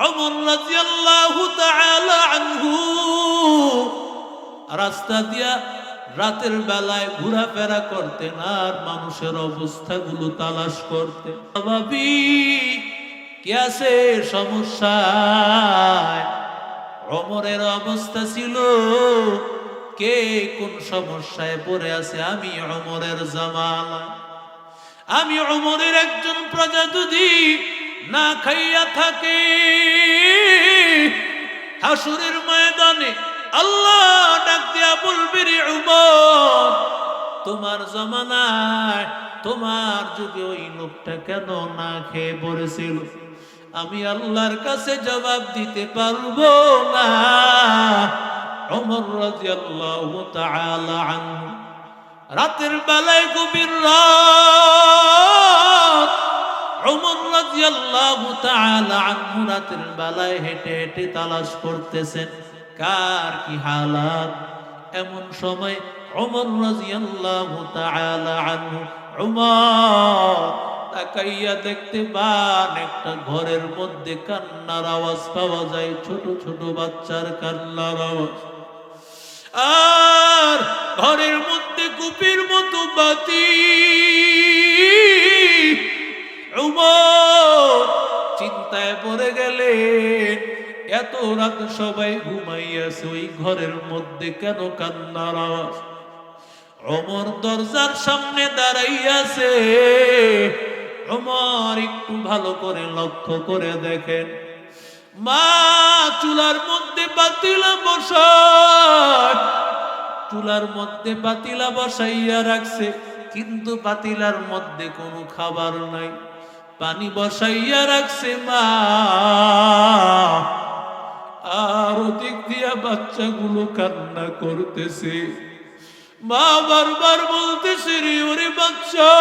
ওমর রাদিয়াল্লাহু তাআলা আনহু রাস্তা দিয়া রাতের বেলায় ঘোরাফেরা করতেন আর মানুষের অবস্থাগুলো তালাশ করতেন। ভাবি কি আছে সমস্যা? ওমরের অবস্থা ছিল কে কোন সমস্যায় পড়ে আছে। আমি ওমরের জামালা, আমি ওমরের একজন প্রজা যদি না খাইয়া থাকে, হাসরের ময়দানে আল্লাহ ডাক দিয়া বলবে, রে ওমর, তোমার জামানায় তোমার যুগে ওই লোকটা কেন না খেয়ে পড়েছিল? আমি আল্লাহর কাছে জবাব দিতে পারবো না। ওমর রাদিয়াল্লাহু তাআলা আনহু রাতের বেলায় গভীর রাত, ওমর রাদিয়াল্লাহু তাআলা আনহু রাতের বেলায় হেঁটে হেঁটে তালাশ করতেছেন কার কি হালাত। এমন সময় ওমর রাদিয়াল্লাহু তাআলা আনহু তাকাইয়া দেখতে পান একটা ঘরের মধ্যে কান্নার আওয়াজ পাওয়া যায়, ছোট ছোট বাচ্চার কান্নার আওয়াজ। আর ঘরের মধ্যে কুপির মতো বাতি। ওমর চিন্তায় পড়ে গেলেন, এত রাত সবাই ঘুমাইয়াছে, ওই ঘরের মধ্যে কেন কান্নার আওয়াজ? ওমর দরজার সামনে দাঁড়াইয়াছে। ওমর একটু ভালো করে লক্ষ্য করে দেখেন, মা চুলার মধ্যে পাতিলা বসায়, চুলার মধ্যে পাতিলা বসাইয়া রাখছে, কিন্তু পাতিলার মধ্যে কোনো খাবার নাই। পানি বসাইয়া রাখছে মা, আর ওদিক দিয়া বাচ্চাগুলো কান্না করতেছে। মা বারবার বলতেছে, রে ওরে বাচ্চা,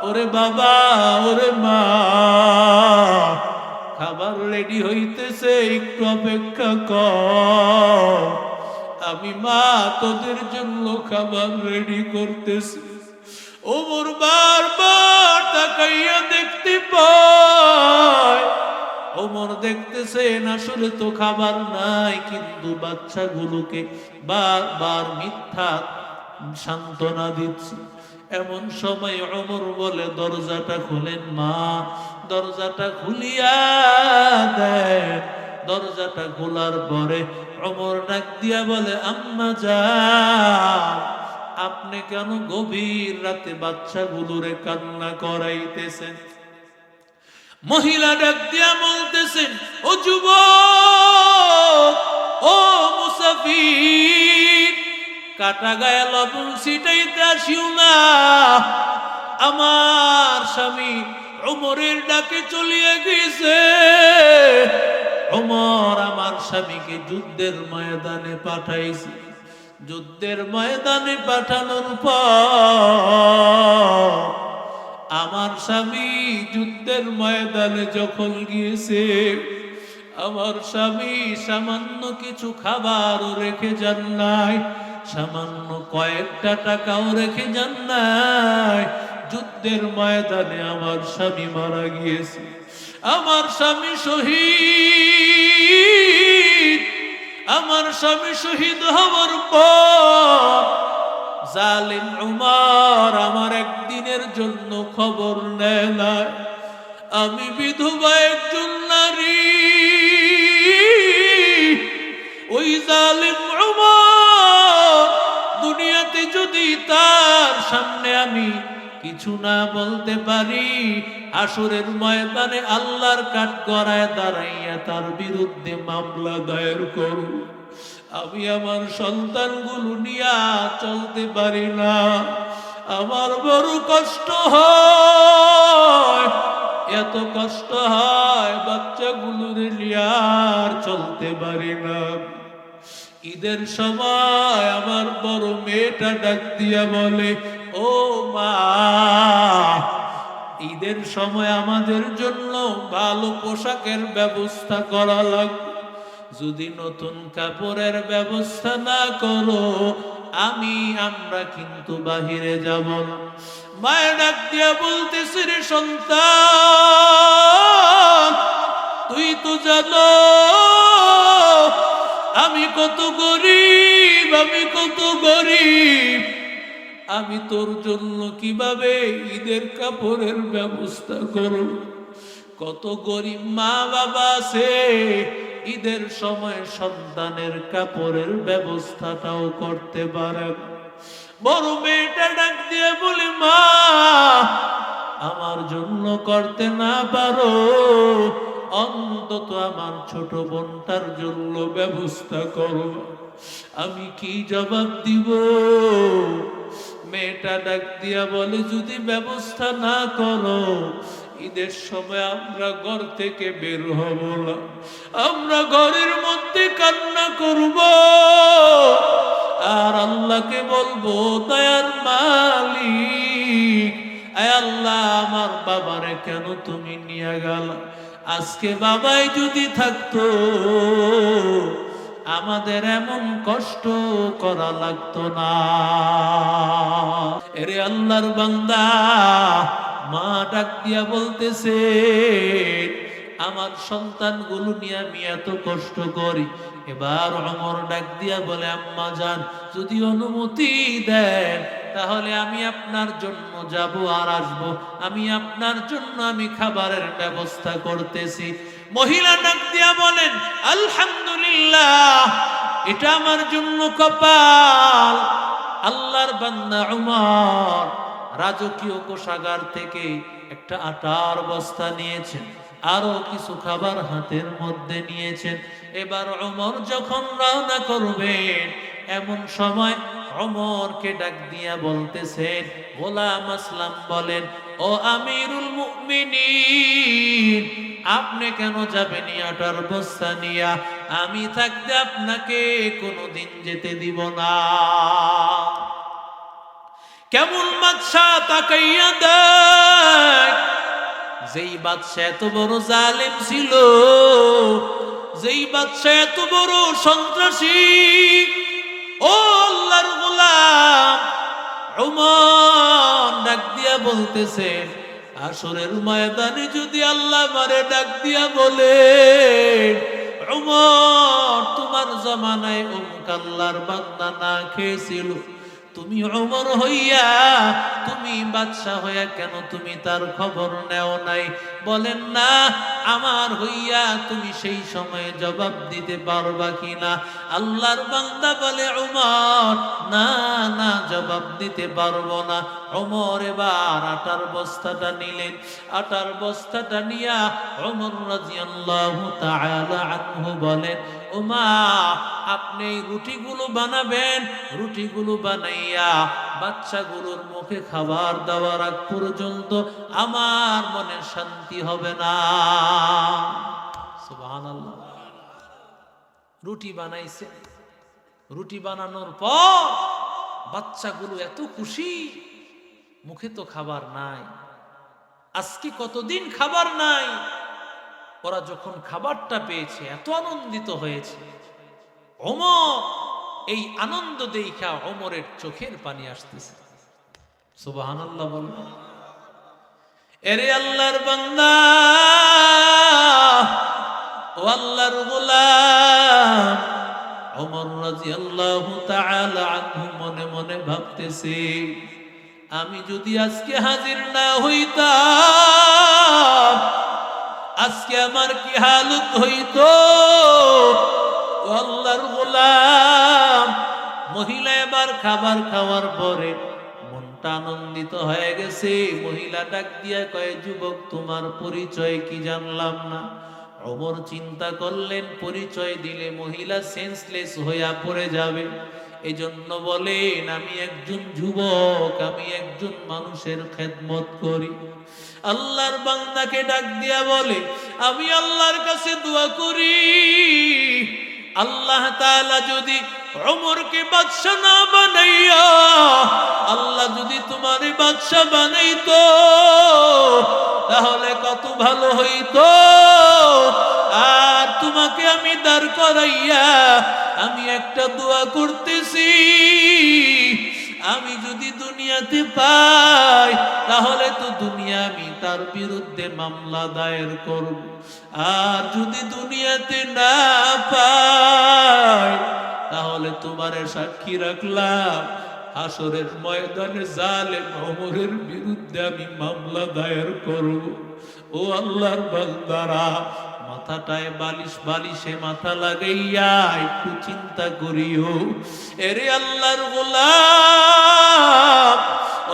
ওরে বাবা, ওরে মা, খাবার রেডি হইতেছে, একটু অপেক্ষা কর, আমি মা তোদের জন্য খাবার রেডি করতেছি। ওমর বারবার তাকাইয়া দেখতে পায়, ওমর দেখতেছেন আসলে তো খাবার নাই, কিন্তু বাচ্চাগুলোকে বারবার মিথ্যা সান্ত্বনা দিচ্ছে। এমন সময় ওমর বলে, দরজাটা খুলেন মা, দরজাটা খুলিয়া দেন। দরজাটা খোলার পরে ওমর ডাক দিয়া বলে, আম্মা যান, আপনি কেন গভীর রাতে বাচ্চাগুলোরে কান্না করাইতেছেন? মহিলা ডাক দিয়া বলতেছেন, ও যুবক, ও মুসাফির, কাটা গায়ে লবণ ছিটাইতে আসিও না। আমার স্বামী ওমরের ডাকে চলিয়ে গেছে। ওমর আমার স্বামীকে যুদ্ধের ময়দানে পাঠাইছে। যুদ্ধের ময়দানে পাঠানোর পর আমার স্বামী যুদ্ধের ময়দানে যখন গিয়েছে, আমার স্বামী সামান্য কিছু খাবারও রেখে যান নাই, সামান্য কয়েকটা টাকাও রেখে যান নাই। যুদ্ধের ময়দানে আমার স্বামী মারা গিয়েছে। আমার স্বামী শহীদ। আমার স্বামী শহীদ হওয়ার পর জালিম উমর আমার একদিনের জন্য খবর নেয় না। আমি বিধবা একজন নারী। ওই জালিম উমর দুনিয়াতে যদি তার সামনে আমি কিছু না বলতে পারি, হাসরের ময়দানে আল্লাহর কাঠগড়ায় দাঁড়াইয়া তার বিরুদ্ধে মামলা দায়ের করব। আমি আমার সন্তানগুলো নিয়ে চলতে পারি না, আমার বড় কষ্ট হয়, এত কষ্ট হয় বাচ্চাগুলোর নিয়ে আর চলতে পারি না। ঈদের সময় আমার বড় মেয়েটা ডাক দিয়া বলে, ও মা, ঈদের সময় আমাদের জন্য ভালো পোশাকের ব্যবস্থা করা লাগবে। যদি নতুন কাপড়ের ব্যবস্থা না করো, আমরা কিন্তু বাহিরে যাব না। মায়ের ডাক দিয়া বলতেছে, রে সন্তান, জানো আমি কত গরিব, আমি কত গরিব, আমি তোর জন্য কিভাবে ঈদের কাপড়ের ব্যবস্থা করব। কত গরিব মা বাবা আছে ঈদের সময় সন্তানের কাপড়ের ব্যবস্থাটাও করতে পারে। বড় মেয়েটা ডাক দিয়ে বলে, মা আমার জন্য করতে না পারো, অন্তত আমার ছোট বোনটার জন্য ব্যবস্থা করো। আমি কি জবাব দিব? মেয়েটা ডাক দিয়া বলে, যদি ব্যবস্থা না করো ঈদের সময় আমরা ঘর থেকে বের হব না, আমরা ঘরের মধ্যে কান্না করব আর আল্লাহকে বলবো, দয়ার মালিক, আয় আল্লাহ আমার বাবারে কেন তুমি নিয়ে গেল? আজকে বাবাই যদি থাকতো আমাদের এমন কষ্ট করা লাগতো না। এরে আল্লাহর বান্দা, মা ডাক দিয়া বলতেছে, আমার সন্তানগুলো নিয়ে আমি এত কষ্ট করি। এবার ওমর ডাক দিয়া বলে, আম্মা জান যদি অনুমতি দেন তাহলে আমি আপনার জন্য যাব আর আসব, আমি আপনার জন্য আমি খাবারের ব্যবস্থা করতেছি। মহিলা ডাক দিয়া বলেন, আলহামদুলিল্লাহ, এটা আমার জন্য কপাল। আল্লাহর বান্দা ওমর রাজকীয় কোষাগার থেকে একটা আটার বস্তা নিয়েছেন, আরো কিছু খাবার হাতের মধ্যে নিয়েছেন। এবার ওমর যখন রওনা করবেন, এমন সময় ওমরকে ডাক দিয়া বলতেছেন, গোলাম আসলাম বলেন, ও আমিরুল মুমিনিন, আপনি কেন যাবেন আটার বস্তা নিয়া? আমি থাকতে আপনাকে কোনোদিন যেতে দিব না। কেমন বাদশাহ তাকাইয়া দেখ, যেই বাদশাহ এত বড় জালেম ছিল, যেই বাদশাহ এত বড় সন্ত্রাসী, ও আল্লাহর গোলাম ওমর ডাক দিয়া বলতেছেন, আসরের ময়দানে যদি আল্লাহ মারে ডাক দিয়া বলে, ওমর তোমার জামানায় অমুক আল্লাহর বান্দা না খেয়েছিল, তুমি ওমর হইয়া, তুমি বাদশা হইয়া কেন তুমি তার খবর নেও নাই? বলেন না, আমার হইয়া তুমি সেই সময়ে জবাব দিতে পারবা কিনা? আল্লাহর বান্দা বলে, ওমর না না, জবাব দিতে পারবো না। ওমর এবার আটার বস্তাটা নিলেন, আটার বস্তাটা নিয়া ওমর রাদিয়াল্লাহু তাআলা আনহু বলেন, ওমা আপনি এই রুটিগুলো বানাবেন, রুটিগুলো বানাইয়া বাচ্চাগুলোর মুখে খাবার দেওয়ার আগ পর্যন্ত আমার মনে শান্তি হবে না। সুবহানাল্লাহ। রুটি বানাইছে, রুটি বানানোর পর বাচ্চাগুলো এত খুশি, মুখে তো খাবার নাই, আজকে কতদিন খাবার নাই। ওরা যখন খাবারটা পেয়েছে এত আনন্দিত হয়েছে। ওমর এই আনন্দ দেখা ওমরের চোখের পানি আসতেছে। সুবহানাল্লাহ বলুন। এরে আল্লাহর বান্দা, ও আল্লাহর গোলাম, ওমর রাদিয়াল্লাহু তাআলা আনহু মনে মনে ভাবতেছে, আমি যদি আজকে হাজির না হইতাম, আজকে আমার কি হালত হইতো। ও আল্লাহর গোলাম, মহিলা এবার খাবার খাওয়ার পরে মনটা আনন্দিত হয়ে গেছে। মহিলা ডাক দিয়া কয়, যুবক তোমার পরিচয় কি জানলাম না। ওমর চিন্তা করলেন, পরিচয় দিলে মহিলা সেন্সলেস হইয়া পড়ে যাবে, এজন্য বলেন আমি একজন যুবক, আমি একজন মানুষের খেদমত করি। আল্লাহর বান্দাকে ডাক দিয়া বলে, আমি আল্লাহর কাছে দোয়া করি, আল্লাহ তাআলা যদি ওমরকে বাদশা না বানাইয়া, আল্লাহ যদি তোমারে বাদশা বানাইতো তাহলে কত ভালো হইতো। আর তোমাকে আমি দাঁড় করাইয়া আমি একটা দোয়া করতেছি, আমি যদি দুনিয়াতে পাই তাহলে তো দুনিয়া আমি তার বিরুদ্ধে মামলা দায়ের করব, আর যদি দুনিয়াতে না পাই তাহলে তোমারে সাক্ষী রাখলাম হাসরের ময়দানে জালেম ওমরের বিরুদ্ধে আমি মামলা দায়ের করব। ও আল্লাহর বান্দারা, মাথাটায় বালিশে মাথা লাগাইয়া একটু চিন্তা করিও। এরে আল্লাহর গোলাম,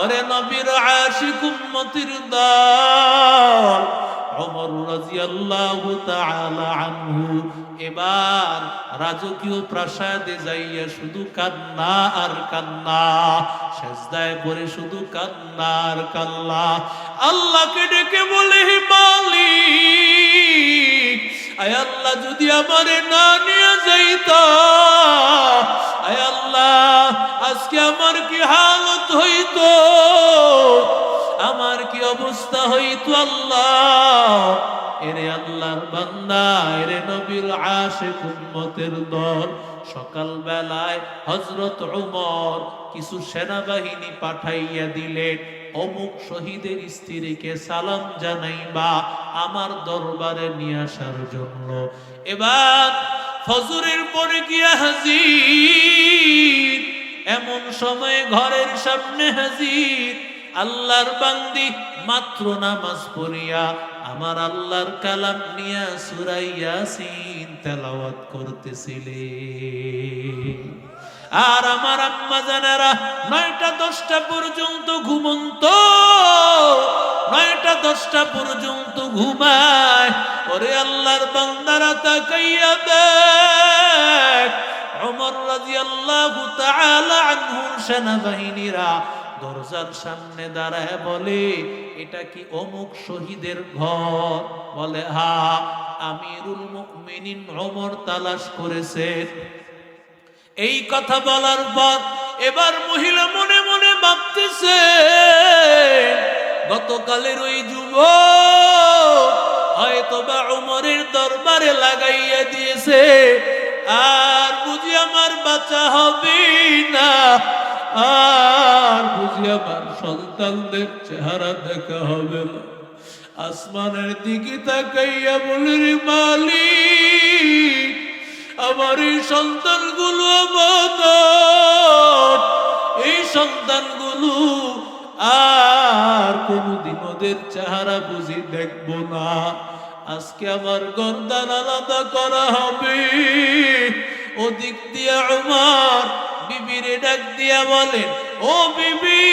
ওরে নবীর আশিক উম্মতির দল, ওমর রাদিয়াল্লাহু তাআলা আনহু এবার রাজকীয় প্রাসাদে যাইয়া শুধু কান্না আর কান্না, সেজদায় পড়ে শুধু কান্না আর কান্না, আল্লাহকে ডেকে বলে, হে মালিক, আয় আল্লাহ যদি আমারে না নিয়ে যাইতা, আয় আল্লাহ আজকে আমার কি হালত হইতো, আমার কি অবস্থা হইতো আল্লাহ। এরে আল্লাহর বান্দা, এরে নবীর আশিক উম্মতের দল, সকাল বেলায় হযরত ওমর কিছু সেনাবাহিনী পাঠাইয়া দিলেন, অমুক শহীদের স্ত্রীকে সালাম জানাইবা আমার দরবারে নিয়ে আসার জন্য। এবার ফজরের পরে গিয়া হাজির, এমন সময় ঘরের সামনে হাজির আল্লাহর বান্দি মাত্র নামাজ পড়িয়া আমার আল্লাহর কালাম নিয়া সূরা ইয়াসিন তেলাওয়াত করতেছিলে। আর আমার আম্মা জানেরা 9টা 10টা পর্যন্ত ঘুমন্ত, 9টা 10টা পর্যন্ত ঘুমায়। ওরে আল্লাহর বান্দারা তাকাইয়া দেখ, ওমর রাদিয়াল্লাহু তাআলা আনহুর সেনাবাহিনীরা দরজার সামনে দাঁড়ায় বলে, এটা কি অমুক শহীদের ঘর? বলে, হ্যাঁ, আমিরুল মুমিনিন ওমর তালাশ করেছেন। এই কথা বলার পর এবার মহিলা মনে মনে ভাবতেছে, গতকালের ওই যুবক হয়তোবা ওমরের দরবারে লাগাইয়া দিয়েছে, আর বুঝি আমার বাঁচা হবে না, আর বুঝি আমার সন্তানদের চেহারা দেখা হবে না। আসমানের দিকে তাকাইয়া বলে, রে মালিক, আমার এই সন্তানগুলো আমানত, এই সন্তানগুলো আর কোনদিন ওদের চেহারা বুঝি দেখব না। আজকে আমার গর্দান আলাদা করা হবে। ওদিক দিয়া ওমর বিবিরে ডাক দিয়া বলেন, ও বিবি,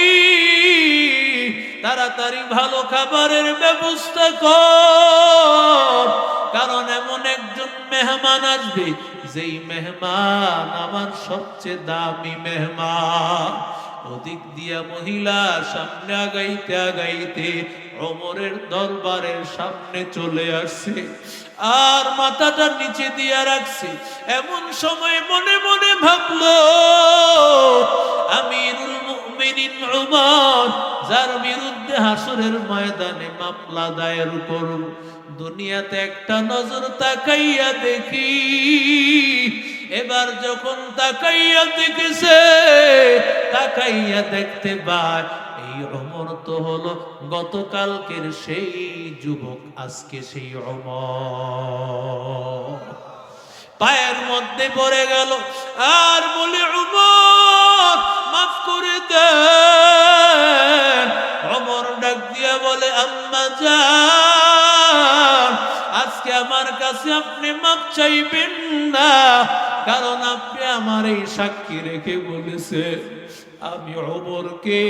তাড়াতাড়ি ভালো খাবারের ব্যবস্থা কর, কারণ এমন একজন মেহমান আসবে যেই মেহমান আমার সবচেয়ে দামি মেহমান। ওদিক দিয়া মহিলা সামনে আগাইতে আগাইতে ওমরের দরবারের সামনে চলে আসছে, আর মাথাটা নিচে দিয়া রাখছে। এমন সময় মনে মনে ভাবলো, আমিরুল মুমিনিন ওমর, যার বিরুদ্ধে হাসরের ময়দানে মামলা দায়ের করব, দুনিয়াতে একটা নজর তাকাইয়া দেখি। এবার যখন তাকাইয়া দেখেছে, তাকাইয়া দেখতে পায় এই ওমর তো হলো গতকালকের সেই যুবক, আজকে সেই ওমর। পায়ের মধ্যে পড়ে গেল আর বলে, ওমর মাফ করে দেন। ওমর ডাক দিয়া বলে, আম্মা জান, আজকে আমার কাছে আপনি মাফ চাইবেন না, কারণ আপনি আমার এই সাক্ষী রেখে বলেছেন আমি ওমরকে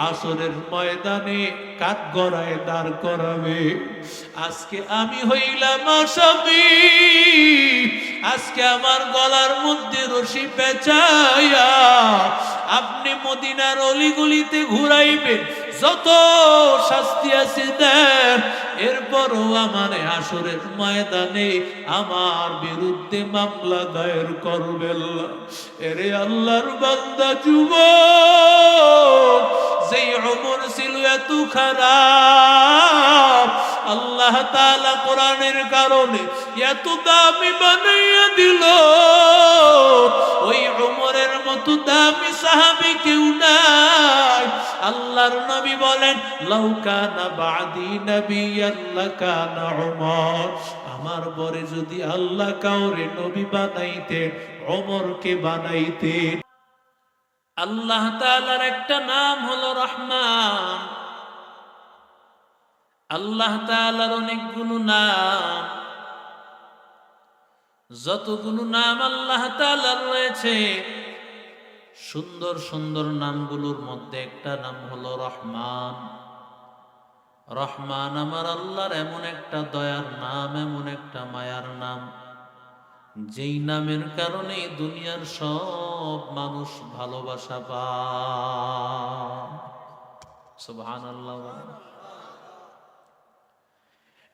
হাসরের ময়দানে কাঠগড়ায় দাঁড় করাবে। আজকে আমি হইলাম আসামি, আজকে আমার গলার মধ্যে রশি পেঁচাইয়া আপনি মদিনার অলিগলিতে ঘুরাইবেন, যত শাস্তি আছে দেন, এরপরও আমার হাসরের ময়দানে আমার বিরুদ্ধে মামলা দায়ের করবেন। এরে আল্লাহর বান্দা যুবক, যেই ওমর ছিল এত খারাপ, আল্লাহ তাআলা কোরআনের কারণে এত দামি বানাইয়া দিল। ওই ওমরের মতো দামি সাহাবী কেউ নাই। আল্লাহর নবী বলেন, লাউ কানা বাদি নাবিয়্যান লাকানা উমর, আমার পরে যদি আল্লাহ কাউরে নবী বানাইতেন, ওমরকে বানাইতেন। আল্লাহ তাআলার একটা নাম হলো রহমান। আল্লাহ তাআলার অনেকগুলো নাম, যতগুলো নাম আল্লাহ তাআলার রয়েছে, সুন্দর সুন্দর নামগুলোর মধ্যে একটা নাম হলো রহমান। রহমান আমার আল্লাহর এমন একটা দয়ার নাম, এমন একটা মায়ার নাম, যেই নামের কারণে দুনিয়ার সব মানুষ ভালোবাসা পায়। সুবহানাল্লাহ।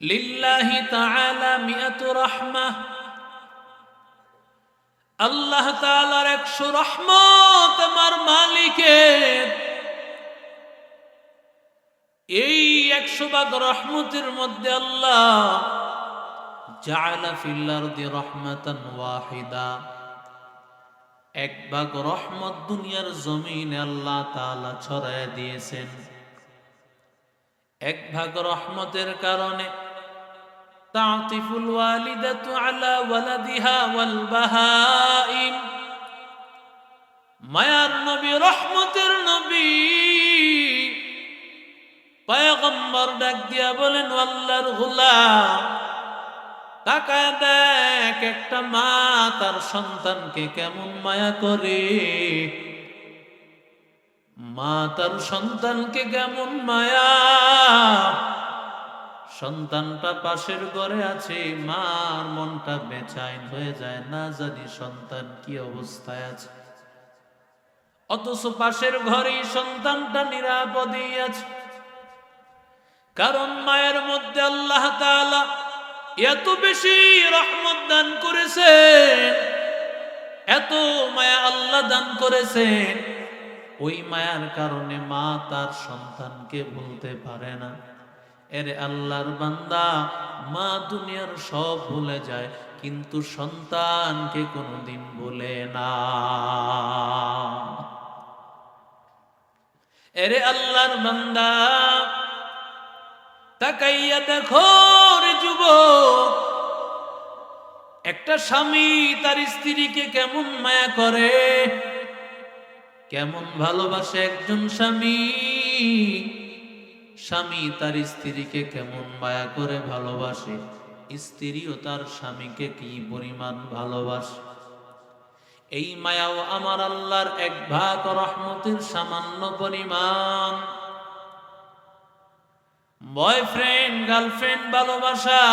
লিল্লাহি তাআলা মিআতু রাহমাহ, আল্লাহ তাআলার 100 রহমত আমার মালিকের। এই 100 ভাগ রহমতের মধ্যে আল্লাহ জাআলা ফিল আরদি রাহমাতান ওয়াহিদা, 1 ভাগ রহমত দুনিয়ার জমিনে আল্লাহ তাআলা ছড়ায় দিয়েছেন। 1 ভাগ রহমতের কারণে তা'তিফুল ওয়ালিদাতু আলা ওয়ালাদিহা ওয়াল বাহাইম, মায়ার নবী, রহমতের নবী পয়গম্বর ডাক দিয়া বলেন, আল্লাহর গোলাম, তাকায় দেখ একটা মা তার সন্তানকে কেমন মায়া করে, মা তার সন্তানকে কেমন মায়া। সন্তানটা পাশের ঘরে আছে, মার মনটা বেচैन হয়ে যায়, না জানি সন্তান কি অবস্থায় আছে। অথচ পাশের ঘরেই সন্তানটা নিরাপদেই আছে, কারণ মায়ের মধ্যে আল্লাহ তাআলা এত বেশি রহমত দান করেছেন, এত মায়া আল্লাহ দান করেছেন। ওই মায়ার কারণে মা তার সন্তানকে ভুলতে পারে না। এরে আল্লাহর বান্দা, মা দুনিয়ার সব ভুলে যায়, কিন্তু সন্তানকে কোনোদিন ভুলে না। এরে আল্লাহর বান্দা, তাকাইয়া দেখো রে যুবক, একটা স্বামী তার স্ত্রীকে কেমন মায়া করে, কেমন ভালোবাসে একজন স্বামী। স্বামী তার স্ত্রীকে কেমন মায়া করে ভালোবাসে, স্ত্রীও তার স্বামীকে কি পরিমাণ ভালোবাসে। এই মায়াও আমার আল্লাহর 1 ভাগ রহমতের সামান্য পরিমাণ। বয়ফ্রেন্ড গার্লফ্রেন্ড ভালোবাসা,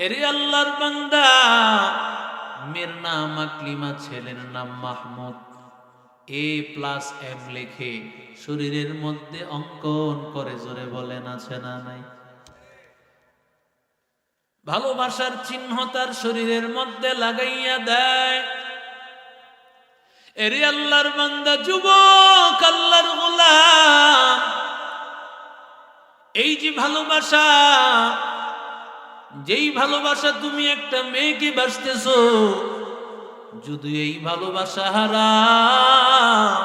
এরে আল্লাহর বান্দা, মেয়ের নাম আকলিমা, ছেলের নাম মাহমুদ, A+M লিখে শরীরের মধ্যে অঙ্কন করে, জোরে বলেন আছে না নাই? ভালোবাসার চিহ্ন তার শরীরের মধ্যে লাগাইয়া দেয়। এরে আল্লাহর বান্দা, যুবক, আল্লাহর গোলাম, এই যে ভালোবাসা, যেই ভালোবাসা তুমি একটা মেয়েকে বাসতেছো, যদি এই ভালোবাসা হারাম,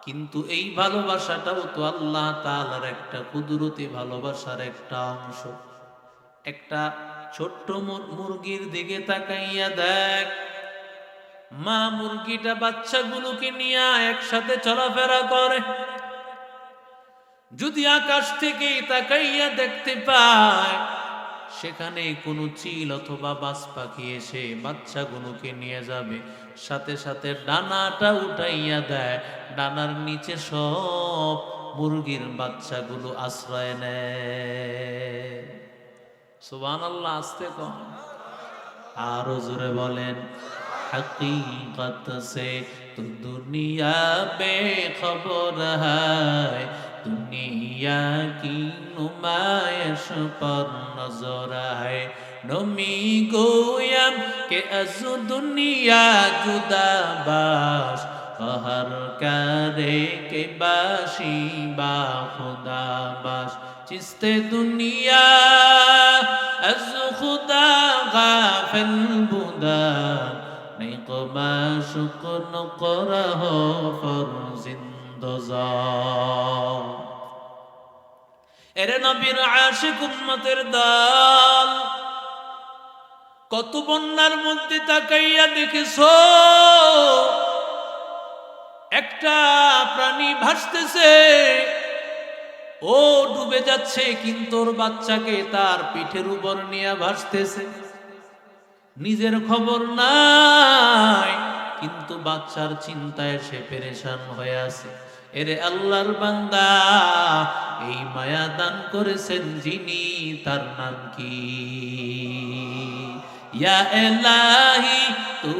কিন্তু এই ভালোবাসাটাও তো আল্লাহ তাআলার একটা কুদরতি ভালোবাসার একটা অংশ। একটা ছোট্ট মুরগির দিকে তাকাইয়া দেখ, মা মুরগিটা বাচ্চাগুলোকে নিয়ে একসাথে চলাফেরা করে। যদি আকাশ থেকে তাকাইয়া দেখতে পায় সেখানে কোনো চিল অথবা বাজ পাখি এসে বাচ্চাগুলোকে নিয়ে যাবে, সাথে সাথে ডানাটা উঠাইয়া দেয়, ডানার নিচে সব মুরগির বাচ্চাগুলো আশ্রয় নেয়। সুবহানাল্লাহ, আস্তে কম, আরো জোরে বলেন। हकीकत से तो दुनिया बेखबर है, दुनिया की नुमाइश पर नजर है। नमी गोयम के अज दुनिया जुदा बाश, कहर करे के बाशी बा खुदा बाश। चिस्ते दुनिया अज खुदा गाफिल बुदा, नहीं कमाश مشق نقره فرزندزا এরে নবীর আশিক উম্মতের দল কত বন্যার মধ্যে তাকাইয়া দেখেছো একটা প্রাণী ভাসতেছে ও ডুবে যাচ্ছে কিন্তু ওর বাচ্চাকে তার পিঠের উপর নিয়ে ভাসতেছে নিজের খবর নাই কিন্তু বাচ্চার চিন্তায় সে পেরেশান হয়ে আছে এরে আল্লাহর বান্দা এই মায়া দান করেছেন যিনি তার নাম কি ইয়া ইলাহি তু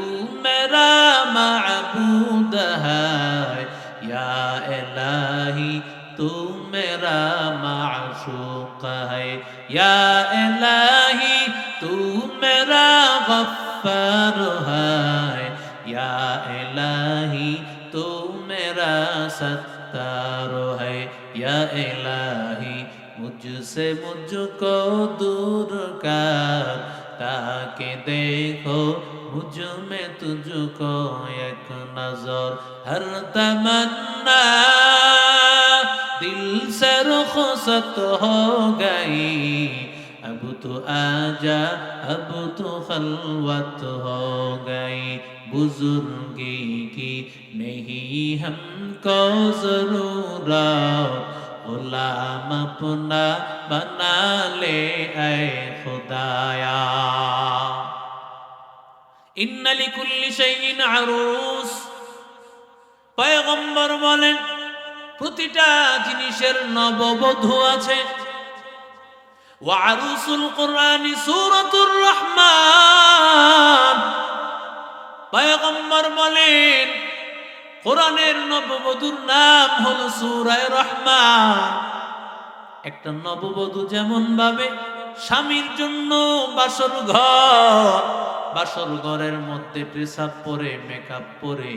মেরা মাবুদ হ্যায় ইয়া ইলাহি তু মেরা মাশুক হ্যায় ইয়া ইলাহি তু মেরা গফফার হ্যায় ইয়া ইলাহি তু মেরা सत्तार है या इलाही मुझसे मुझको दूर कर ताकि देखो मुझ में तुझको एक नजर हर तमन्ना दिल से रुखसत हो गई अब तो आजा अब तो खलवत हो गई बुजुर्गी की नहीं हमको जरूरत गुलाम अपना बना ले ऐ खुदाया इन्ना लिकुल्ली शैइन अरूस পয়গম্বর বলেন প্রতিটা জিনিসের নববধূ আছে ওয়া আরুসুল কুরআনি সূরাতুর রহমান পয়গম্বর বলেন কোরআনের নববধূর নাম হলো সূরা রহমান একটা নববধূ যেমন ভাবে স্বামীর জন্য বাসর ঘরের মধ্যে ড্রেসআপ পরে মেকআপ পরে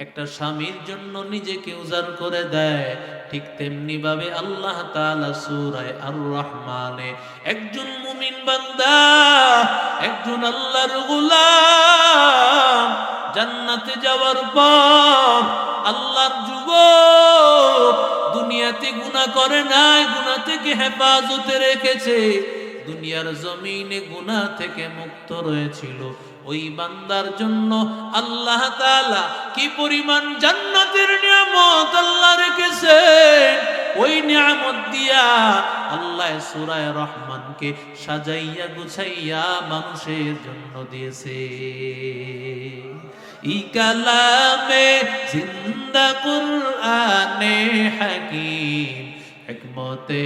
একটা স্বামীর জন্য নিজেকে উজাড় করে দেয় ঠিক তেমনি ভাবে আল্লাহ তাআলা সূরা আর রহমানে একজন মুমিন বান্দা একজন আল্লাহর গোলাম জান্নাতে যাওয়ার পর আল্লাহর যুবক দুনিয়াতে গুনাহ করে নাই গুনাহ থেকে হেফাজতে রেখেছে দুনিয়ার জমিনে গুনাহ থেকে মুক্ত রয়েছিল ওই বান্দার জন্য আল্লাহ তাআলা কি পরিমাণ জান্নাতের নিয়ামত আল্লাহ রেখেছেন ওই নিয়ামত দিয়া আল্লাহ সূরা রহমানকে সাজাইয়া গুছাইয়া মানুষের জন্য দিয়েছে ই কালামে জিন্দা কুরআনে হাকীম হিকমতে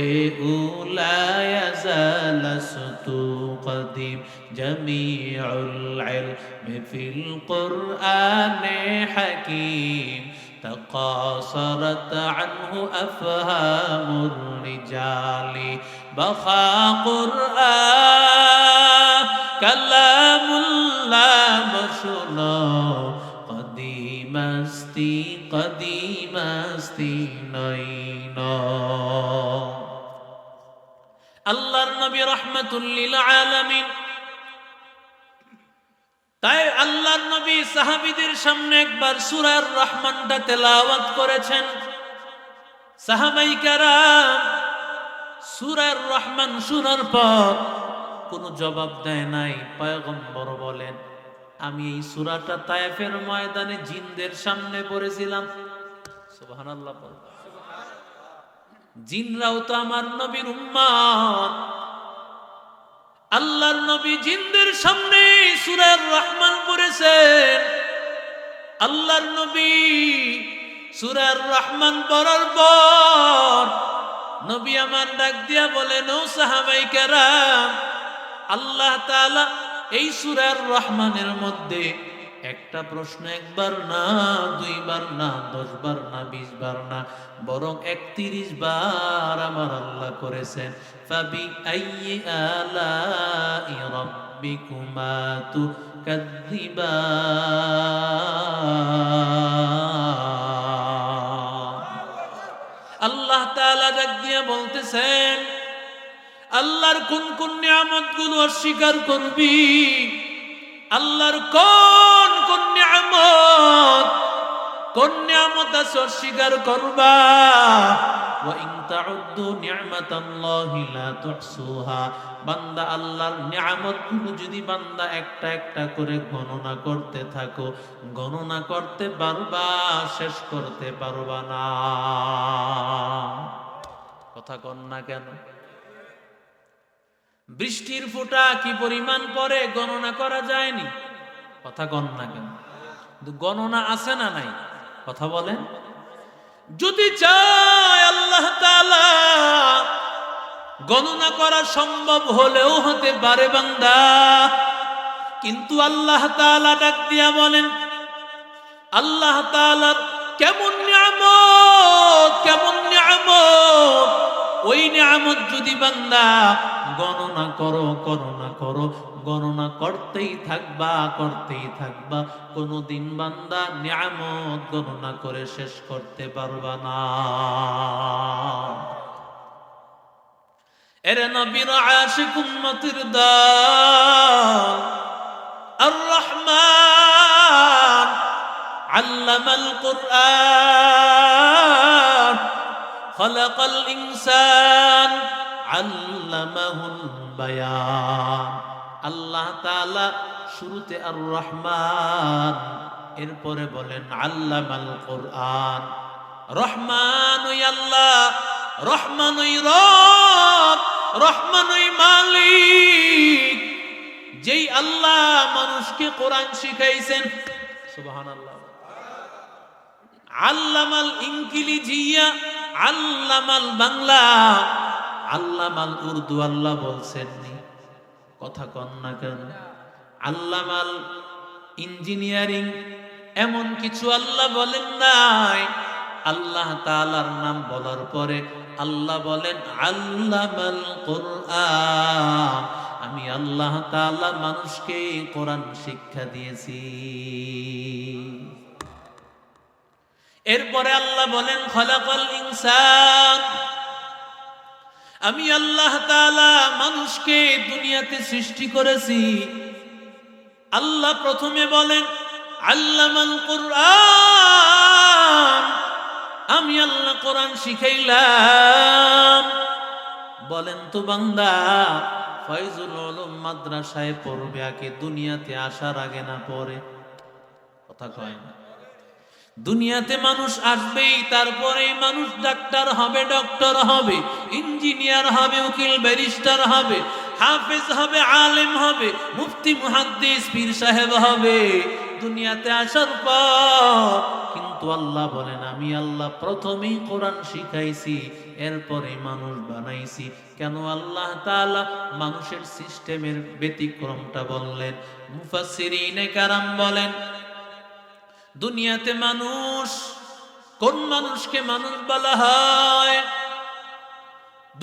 উলা ইয়াজালাসতু কদিম জামিউল ইলমি ফিল কুরআনে হাকীম تقاصرت عنه أفهام الرجال بخا قرآن كلام الله مشنا قديم استی نينا الله النبي رحمة للعالمين তাই আল্লাহর নবী সাহাবীদের সামনে একবার সূরা রহমানটা তেলাওয়াত করেছেন সাহাবায়ে কেরাম সূরা রহমান শোনার পর কোনো জবাব দেয় নাই পয়গম্বর বলেন আমি এই সূরাটা তায়েফের ময়দানে জিনদের সামনে পড়েছিলাম সুবহানাল্লাহ জিনরাও তো আমার নবীর উম্মত আল্লাহর নবী জিনদের সামনে সূরা রহমান পড়েছেন আল্লাহর নবী সূরা রহমান পড়ার পর নবী আমার ডাক দিয়া বলেন ও সাহাবায়ে কেরাম আল্লাহ তাআলা এই সূরা রহমানের মধ্যে একটা প্রশ্ন একবার না দুইবার না 10 বার না 20 বার না বরং 31 বার আমার আল্লাহ করেছেন ফাবি আইয়ি আলাই রাব্বিকুমা তুকাযযিবান আল্লাহ তাআলা ডাক দিয়ে বলতেছেন আল্লাহর কোন কোন নিয়ামতগুলো অস্বীকার করবি আল্লাহর কোন কোন নিয়ামত আছে অস্বীকার করবা? ওয়া ইন তাউদ্দু নি'মাতাল্লাহি লা তুহসুহা, বান্দা আল্লাহর নিয়ামতগুলো যদি বান্দা একটা একটা করে গণনা করতে থাকো, গণনা করতে পারবা, শেষ করতে পারবা না। কথা কন না কেন? বৃষ্টির ফোঁটা কি পরিমাণ পরে গণনা করা যায়নি? কথা কন না কেন? গণনা আছে না নাই? কথা বলেন। যদি চায় আল্লাহ তাআলা গণনা করা সম্ভব হলেও হতে পারে বান্দা, কিন্তু আল্লাহ তাআলা ডাক দিয়া বলেন, আল্লাহ তাআলার কেমন নিয়ামত, কেমন নিয়ামত, ওই নিয়ামত যদি বান্দা গণনা করো, গণনা করো, গণনা করতেই থাকবা, করতেই থাকবা, কোনদিন বান্দা নিয়ামত গণনা করে শেষ করতে পারবা না। এরে নবীর আশিক উম্মতের দল, আর রহমান আল্লামাল কুরআন খালাকাল ইনসান আল্লামাহুল বায়ান। আল্লাহ তাআলা শুরুতে আর রহমান, এরপরে বলেন আল্লামাল কুরআন। রহমান ওই আল্লাহ, রহমান ওই রব, রহমান ওই মালিক, যেই আল্লাহ মানুষকে কোরআন শিখাইছেন। সুবহানাল্লাহ। আল্লামাল ইংলিজিয়া, আল্লামাল বাংলা, আল্লামাল উর্দু আল্লাহ বলছেননি? কথা কন না কেন? আল্লামাল ইঞ্জিনিয়ারিং এমন কিছু আল্লাহ বলেন নাই। আল্লাহ তাআলার নাম বলার পরে আল্লাহ বলেন আল্লামাল কুরআন, আমি আল্লাহ তাআলা মানুষকে কোরআন শিক্ষা দিয়েছি। এরপরে আল্লাহ বলেন খালাকাল ইনসান, আমি আল্লাহ তাআলা মানুষকে দুনিয়াতে সৃষ্টি করেছি। আল্লাহ প্রথমে বলেন আল্লামাল কুরআন, আমি আল্লাহ কোরআন শিখাইলাম। বলেন তো বান্দা, ফয়জুল উলুম মাদ্রাসায় পড়বে আগে দুনিয়াতে আসার আগে না পরে? কথা কয় না? দুনিয়াতে মানুষ আসবেই, তারপরে মানুষ ডাক্তার হবে, ডক্টর হবে, ইঞ্জিনিয়ার হবে, উকিল ব্যারিস্টার হবে, হাফেজ হবে, আলেম হবে, মুফতি মুহাদ্দিস পীর সাহেব হবে দুনিয়াতে আসার পর। কিন্তু আল্লাহ বলেন আমি আল্লাহ প্রথমেই কোরআন শিখাইছি, এরপরে মানুষ বানাইছি। কেন আল্লাহ তাআলা মানুষের সিস্টেমের ব্যতিক্রমটা বললেন? মুফাসসিরিনে কেরাম বলেন দুনিয়াতে মানুষ, কোন মানুষকে মানুষ বলা হয়?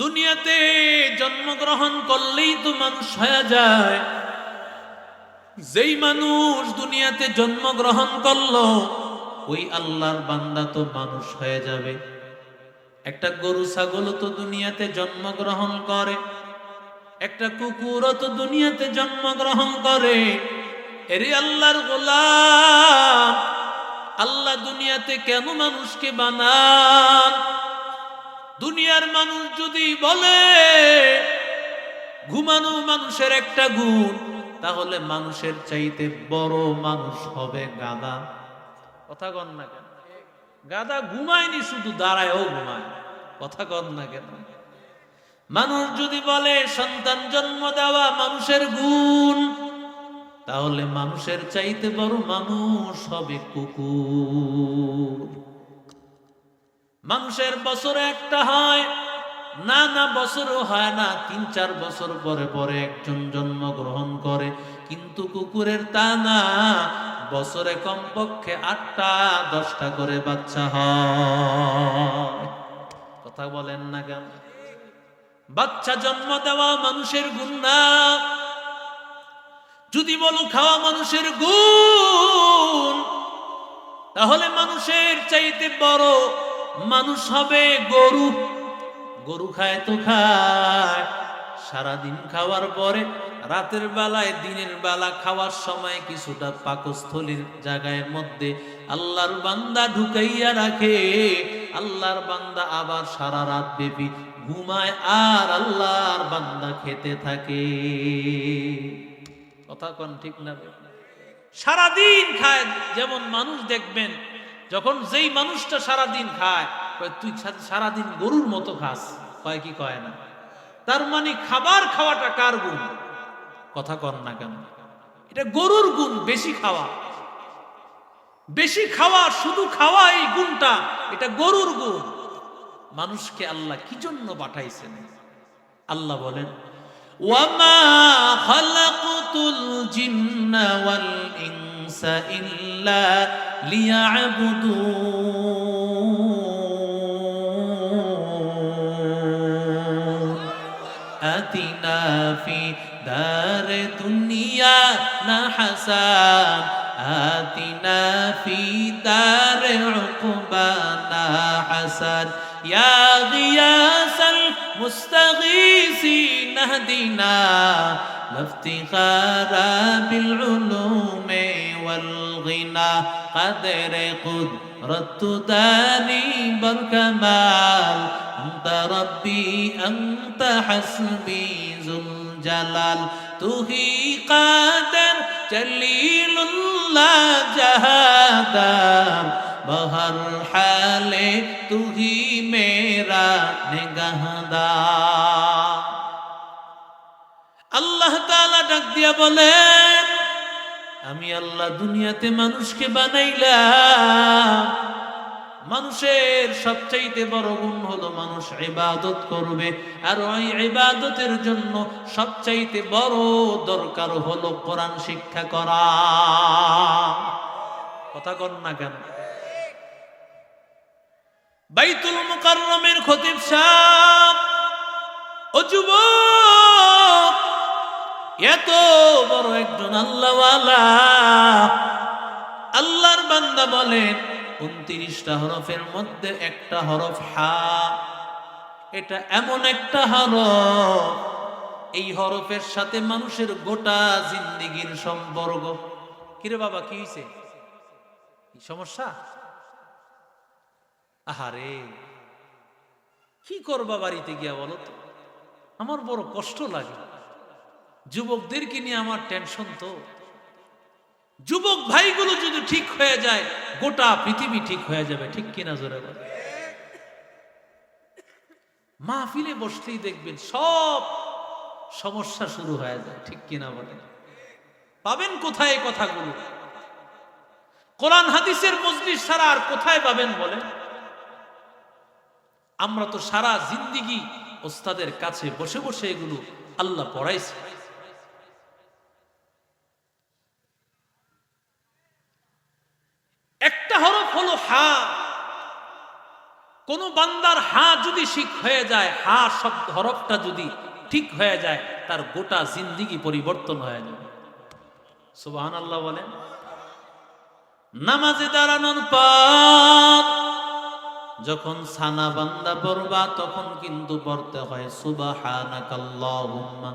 দুনিয়াতে জন্মগ্রহণ করলেই তো মানুষ হয়ে যায়। যেই মানুষ দুনিয়াতে জন্মগ্রহণ করলো ওই আল্লাহর বান্দা তো মানুষ হয়ে যাবে। একটা গরু ছাগলও তো দুনিয়াতে জন্মগ্রহণ করে, একটা কুকুরও তো দুনিয়াতে জন্মগ্রহণ করে। এরে আল্লাহর গোলাম, আল্লাহ দুনিয়াতে কেন মানুষকে বানান? দুনিয়ার মানুষ যদি বলে ঘুমানো মানুষের একটা গুণ, তাহলে মানুষের চাইতে বড় মানুষ হবে গাধা। কথা কন না কেন? গাধা ঘুমায়নি, শুধু দাঁড়ায়ও ঘুমায়। কথা কন না কেন? মানুষ যদি বলে সন্তান জন্ম দেওয়া মানুষের গুণ, তাহলে মানুষের চাইতে বড় মানুষ হবে কুকুর। মানুষের বছরে একটা হয় না, না বছরও হয় না, ৩-৪ বছর পরে পরে একজন জন্মগ্রহণ করে। কিন্তু কুকুরের তা না, বছরে কমপক্ষে ৮টা-১০টা করে বাচ্চা হয়। কথা বলেন না কেন? বাচ্চা জন্ম দেওয়া মানুষের গুণ না। যদি বলো খাওয়া মানুষের গুণ, তাহলে মানুষের চাইতে বড় মানুষ হবে গরু। গরু খায় তো খায়, সারাদিন খাওয়ার পরে রাতের বেলায় দিনের বেলা খাওয়ার সময় কিছুটা পাকস্থলীর জায়গার মধ্যে আল্লাহর বান্দা ঢুকাইয়া রাখে। আল্লাহর বান্দা আবার সারা রাত ব্যাপী ঘুমায় আর আল্লাহর বান্দা খেতে থাকে। কথা কোন ঠিক না? সারাদিন খায়। যেমন মানুষ দেখবেন, যখন যেই মানুষটা সারাদিন খায় তুই সারাদিন গরুর মতো খাস, কয় কি কয় না? তার মানে খাবার খাওয়াটা কার গুণ? কথা কর না কেন? এটা গরুর গুণ, বেশি খাওয়া। বেশি খাওয়া, শুধু খাওয়া, এই গুণটা এটা গরুর গুণ। মানুষকে আল্লাহ কি জন্য পাঠাইছেন? আল্লাহ বলেন, ওয়ামা খালাকতুল জিন্না ওয়াল ইনসা ইল্লা লিয়াবুদুন আতিনা ফি দারে দুনিয়া না হাসান আতিনা ফি দারে উকবানা হাসান ইয়া গিয়াসাল মুস্তাগীসিন اهدنا لافتخارا بالعلوم والغنى قدر قدرت داري بالكمال أنت ربي أنت حسبي ذو الجلال तुही قادر जलील الله जहादार बहर हाले तुही मेरा निगाहदार। আল্লাহ তাআলা ডাক দিয়া বলেন, আমি আল্লাহ দুনিয়াতে মানুষকে বানাইলাম। মানুষের সবচাইতে বড় গুণ হলো মানুষ ইবাদত করবে, আর ওই ইবাদতের জন্য সবচাইতে বড় দরকার হলো কোরআন শিক্ষা করা। কথা কর না কেন? বাইতুল মুকাররমের খতিব সাহেব, ও যুবক, এত বড় একজন আল্লাহওয়ালা, আল্লাহর বান্দা বলেন 29টা হরফের মধ্যে একটা হরফ হা। এটা এমন একটা হরফ, এই হরফের সাথে মানুষের গোটা জিন্দেগীর সম্পর্ক। কিরে বাবা, কি হইছে? সমস্যা? আহারে, কি করবা বাড়িতে গিয়া বলো তো? আমার বড় কষ্ট লাগে। যুবকদেরকে নিয়ে আমার টেনশন। তো যুবক ভাইগুলো যদি ঠিক হয়ে যায়, গোটা পৃথিবী ঠিক হয়ে যাবে। ঠিক কিনা জোরে বলে? মাহফিলে বসলেই দেখবেন সব সমস্যা শুরু হয়ে যায়। ঠিক কিনা বলে? পাবেন কোথায় এই কথাগুলো? কোরআন হাদিসের মজলিস ছাড়া আর কোথায় পাবেন বলে? আমরা তো সারা জিন্দেগি ওস্তাদের কাছে বসে বসে এগুলো আল্লাহ পড়াইছে। একটা হরফ হলো হা। কোন বান্দার হা যদি ঠিক হয়ে যায়, হা শব্দ হরফটা যদি ঠিক হয়ে যায়, তার গোটা জিন্দেগি পরিবর্তন হয়ে যাবে। সুবহানাল্লাহ বলেন। নামাজে দাঁড়ানোর পর যখন সানা বান্দা পড়বা, তখন কিন্তু পড়তে হয় সুবহানাকাল্লাহুম্মা।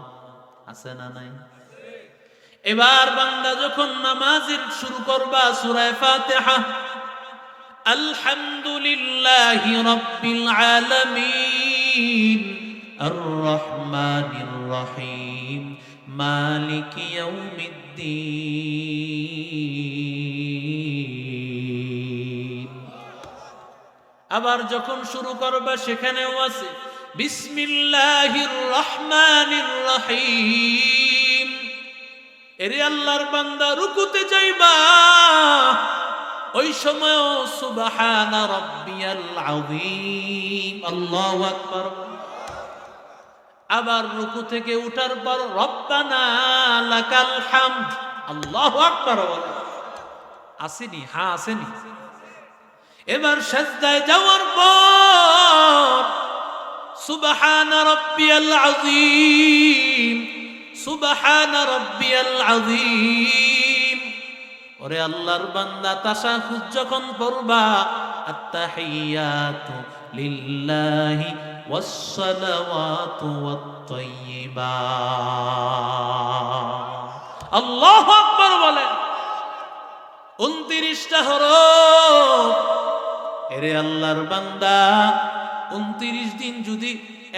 আছে না নাই? এবার বান্দা যখন নামাজের শুরু করবা, সূরা ফাতিহা, আলহামদুলিল্লাহি রাব্বিল আলামিন আর রহমানির রহিম মালিকি ইয়াউমিদ্দিন। আবার যখন শুরু করবা, সেখানেও আছে বিসমিল্লাহির রহমানির রহিম। এরে আল্লাহর বান্দা, রুকুতে যাইবা, ওই সময় সুবহানা রাব্বিয়াল আযীম, আল্লাহু আকবার। আবার রুকু থেকে উঠার পর রব্বানা লাকাল হামদ, আল্লাহু আকবার বলে। আসেনি? হ্যাঁ আসেনি। এবার সাজদায় যাওয়ার পর সুবহানা রাব্বিয়াল আযীম, সুবহানা রাব্বিয়াল আযীম। ওরে আল্লাহর বান্দা, তাশাহুদ যখন পড়বা, আত্তাহিয়াতু লিল্লাহি ওয়াস-সালাওয়াতু ওয়াত-তাইয়্যিবাত। আল্লাহু আকবার বলেন। 29টা হরফ। এরে আল্লাহর বান্দা, 29 দিন যদি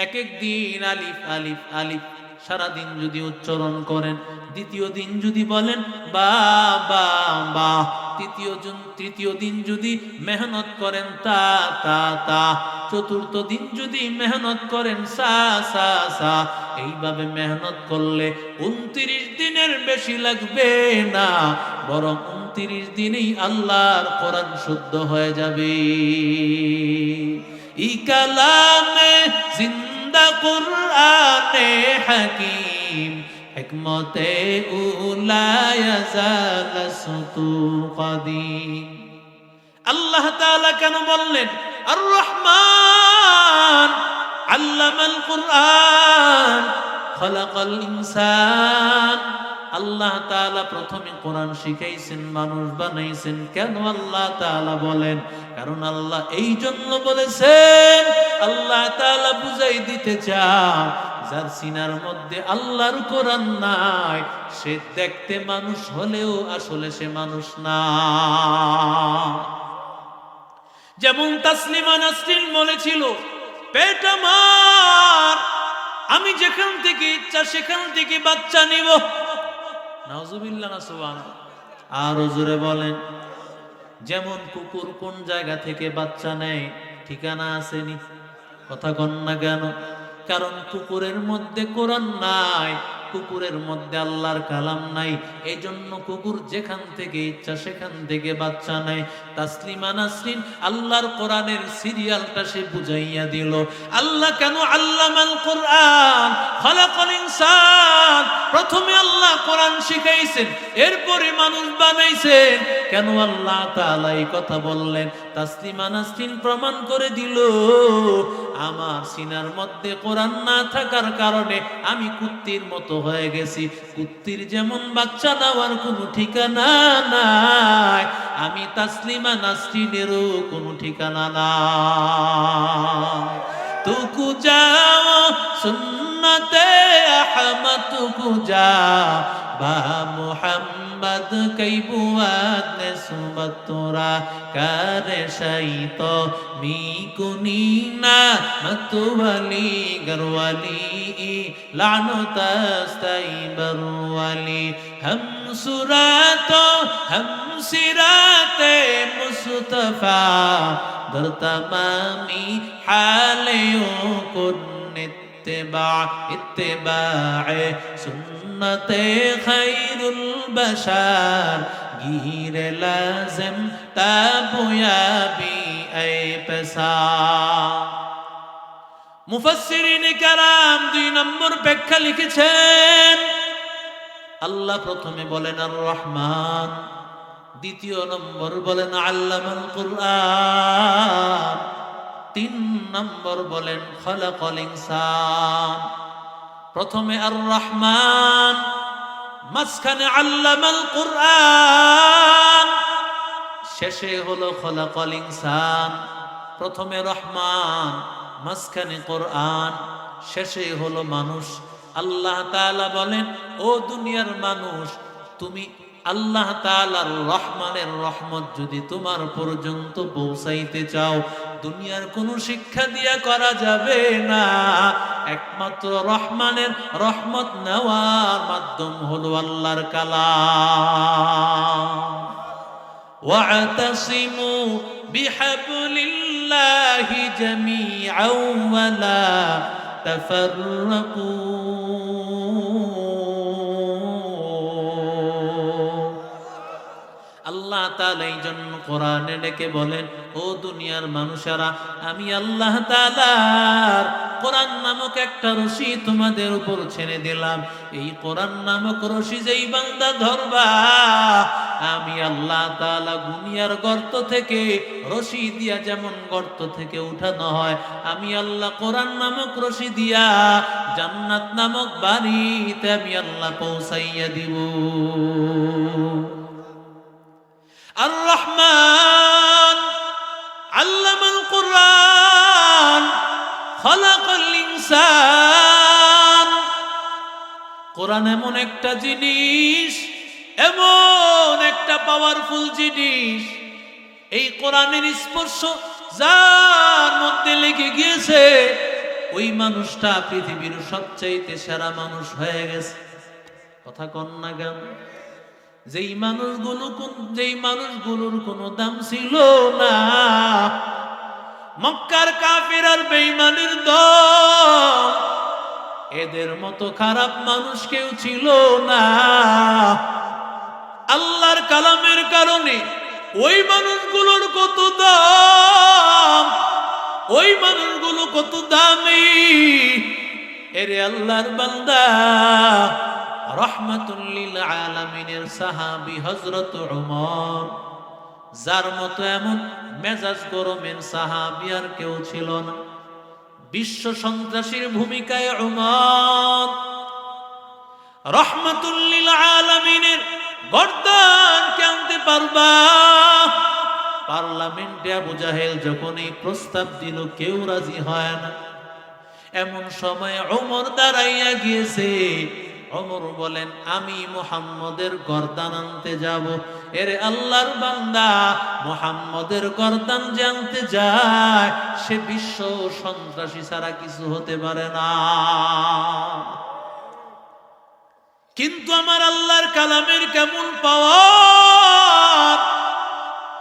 এক এক দিন আলিফ আলিফ আলিফ সারাদিন যদি উচ্চারণ করেন, দ্বিতীয় দিন যদি বলেন বা বা বা, তৃতীয় দিন যদি মেহনত করেন তা তা তা, চতুর্থ দিন যদি মেহনত করেন সা সা সা, এইভাবে মেহনত করলে 29 দিনের বেশি লাগবে না, বরং 29 দিনেই আল্লাহর কোরআন শুদ্ধ হয়ে যাবে। ই কালামে জিন্দা কুরআনে হাকিম, হিকমতে উলা ইয়াজাল সুতু কদিম। আল্লাহ তাআলা কেন বললেন আর রহমান আল্লামাল কুরআন খলাকাল ইনসান? আল্লাহ তাআলা প্রথমে কোরআন শিখাইছেন, মানুষ বানাইছেন। কেন আল্লাহ তাআলা বলেন? কারণ আল্লাহ এই জন্য বলেছেন, আল্লাহ তাআলা বুঝাই দিতে চান, যার সিনার মধ্যে আল্লাহর কোরআন নাই, সে দেখতে মানুষ হলেও আসলে সে মানুষ না। যেমন তাসলিমা নাসরিন বলেছিল, পেট আমার, আমি যেখান থেকে ইচ্ছা সেখান থেকে বাচ্চা নিব। নাউজুবিল্লাহ না সুবহানাল্লাহ। আরো জোরে বলেন। যেমন কুকুর কোন জায়গা থেকে বাচ্চা নেয় ঠিকানা আসেনি? কথা কন না কেন? কারণ কুকুরের মধ্যে কোরআন নাই, কুকুরের মধ্যে আল্লাহর কালাম নাই, এই জন্য কুকুর যেখান থেকে ইচ্ছা সেখান থেকে বাচ্চা নেয়। তাসলিমা নাসরিন আল্লাহর কোরআনের সিরিয়ালটা সে বুঝাইয়া দিল। আল্লাহ কেন আল্লামাল কোরআন খালাকাল ইনসান, প্রথমে আল্লাহ কোরআন শিখাইছেন, এরপরে মানুষ বানাইছেন। কেন আল্লাহ তাআলা এই কথা বললেন? তাসলিমা নাসরিন প্রমাণ করে দিল, আমার সিনার মধ্যে কোরআন না থাকার কারণে আমি কুত্তির মতো হয়ে গেছি। কুত্তির যেমন বাচ্চা দেওয়ার কোনো ঠিকানা নাই, আমি তাসলিমা নাসরিনেরও কোনো ঠিকানা নাই। তুকু যাও সুন্নতে আহমদ, তুকু যা বা মুহাম্মদ কই বুয়াত নে সুবত তোরা করে শাইত মি কুনিনা মতওয়ালি গরওয়ালি লানতাস্তাই বরওয়ালি हम सुरातो हम सिराते मुस्तफा दर तमामी हालियों को इत्तिबाए सुन्नते खैरुल बशर गिरे लाजिम ताबुयाबी ऐ पैसा। মুফাসসিরিন কেরাম 2 নম্বর ব্যাখ্যা লিখেছেন। আল্লাহ প্রথমে বলেন আর রহমান, দ্বিতীয় নম্বর বলেন আল্লামাল কুরআন, 3 নম্বর বলেন খালাকাল ইনসান। প্রথমে আর রহমান, মাঝখানে আল্লামাল কুরআন, শেষে হলো খালাকাল ইনসান। প্রথমে রহমান, মাঝখানে কোরআন, শেষে হলো মানুষ। আল্লাহ তাআলা বলেন, ও দুনিয়ার মানুষ, তুমি আল্লাহ তাআলার রহমানের রহমত যদি তোমার পর্যন্ত পৌঁছাইতে চাও, দুনিয়ার কোনো শিক্ষা দিয়া করা যাবে না। একমাত্র রহমানের রহমত নেওয়ার মাধ্যম হলো আল্লাহর কালাম। ওয়াতাসিমু বিহাবলিল্লাহি জামিআন ওয়া লা তাফাররাকু। আল্লাহ তাআলা এই জন্য কোরআনে ডেকে বলেন, ও দুনিয়ার মানুষেরা, আমি আল্লাহ তাআলার কোরআন নামক একটা রশি তোমাদের উপর ছেড়ে দিলাম। এই কোরআন নামক রশি যেই বান্দা ধরবা, আমি আল্লাহ তাআলা দুনিয়ার গর্ত থেকে রশি দিয়া যেমন গর্ত থেকে উঠানো হয়, আমি আল্লাহ কোরআন নামক রশি দিয়া জান্নাত নামক বাড়িতে আমি আল্লাহ পৌঁছাইয়া দিব। আর রহমান আল্লামাল কুরআন খালাকাল ইনসান। কোরআন এমন একটা জিনিস, এমন একটা পাওয়ারফুল জিনিস, এই কোরআনের স্পর্শ যার মধ্যে লেগে গিয়েছে ওই মানুষটা পৃথিবীর সবচাইতে সেরা মানুষ হয়ে গেছে। কথা কন না কেন? যেই মানুষগুলোর কোনো দাম ছিল না, মক্কার কাফির আর বেঈমানের দল, এদের মতো খারাপ মানুষ কেউ ছিল না। আল্লাহর কালামের কারণে ওই মানুষগুলোর কত দাম, ওই মানুষগুলো কত দামি। এরে আল্লাহর বান্দা, রাহমাতুল লিল আলামিনের সাহাবী হযরত ওমর, যার মতো এমন মেজাজ গরমের সাহাবী আর কেউ ছিল না। বিশ্ব সন্ত্রাসীর ভূমিকায় ওমর রাহমাতুল লিল আলামিনের গর্দান আনতে পারবা? পার্লামেন্টে আবু জাহেল যখন এই প্রস্তাব দিল কেউ রাজি হয় না। এমন সময় ওমর দাঁড়াইয়া গিয়েছে। ওমর বলেন, আমি মুহাম্মদের গর্দান আনতে যাব। এর আল্লাহর বান্দা, মুহাম্মদের গর্দান যে আনতে যায় সে বিশ্ব সন্ত্রাসী ছাড়া কিছু হতে পারে না। কিন্তু আমার আল্লাহর কালামের কেমন পাওয়ার!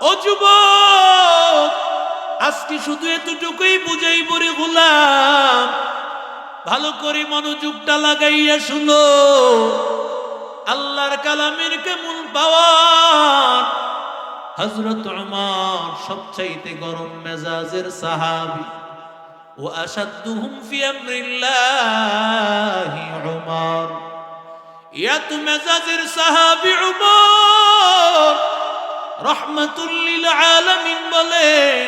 ও যুবক, আজকে শুধু এতটুকুই বুঝাইব রে গোলাম, ভালো করে মনোযোগটা লাগাইয়া শুনো। আল্লাহর কালামের কেমন পাওয়ার! হযরত ওমর সবচাইতে গরম মেজাজের সাহাবী, ও আশাদ্দুহুম ফি আমরিল্লাহি ওমর। এত মেজাজের সাহাবী ওমর রাহমাতুল লিল আলামিন বলেন,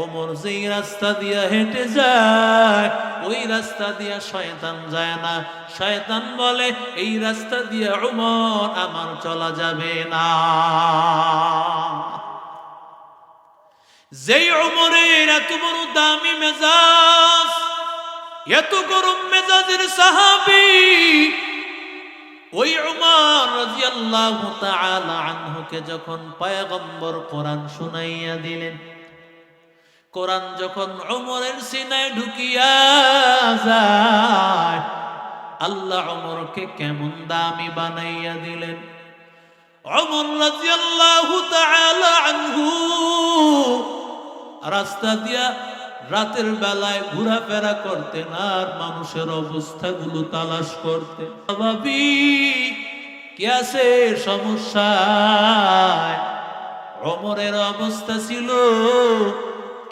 ওমর যেই রাস্তা দিয়া হেঁটে যায় ওই রাস্তা দিয়া শয়তান যায় না। শয়তান বলে, এই রাস্তা দিয়া ওমর আমার চলা যাবে না। যেই ওমরের এত বড় দামি মেজাজ, এত গরম মেজাজের সাহাবী, ওই ওমর রাদিয়াল্লাহু তাআলা আনহুকে যখন পয়গম্বর কোরআন শুনাইয়া দিলেন, কোরআন যখন ওমরের সিনায় ঢুকিয়া যায়, আল্লাহ ওমরকে কেমন দামি বানাইয়া দিলেন। ওমর রাদিয়াল্লাহু তাআলা আনহু রাস্তা দিয়া রাতের বেলায় ঘোরাফেরা করতেন আর মানুষের অবস্থাগুলো তালাশ করতেন। ভাবি কি আছে সমস্যায়? ওমরের অবস্থা ছিল,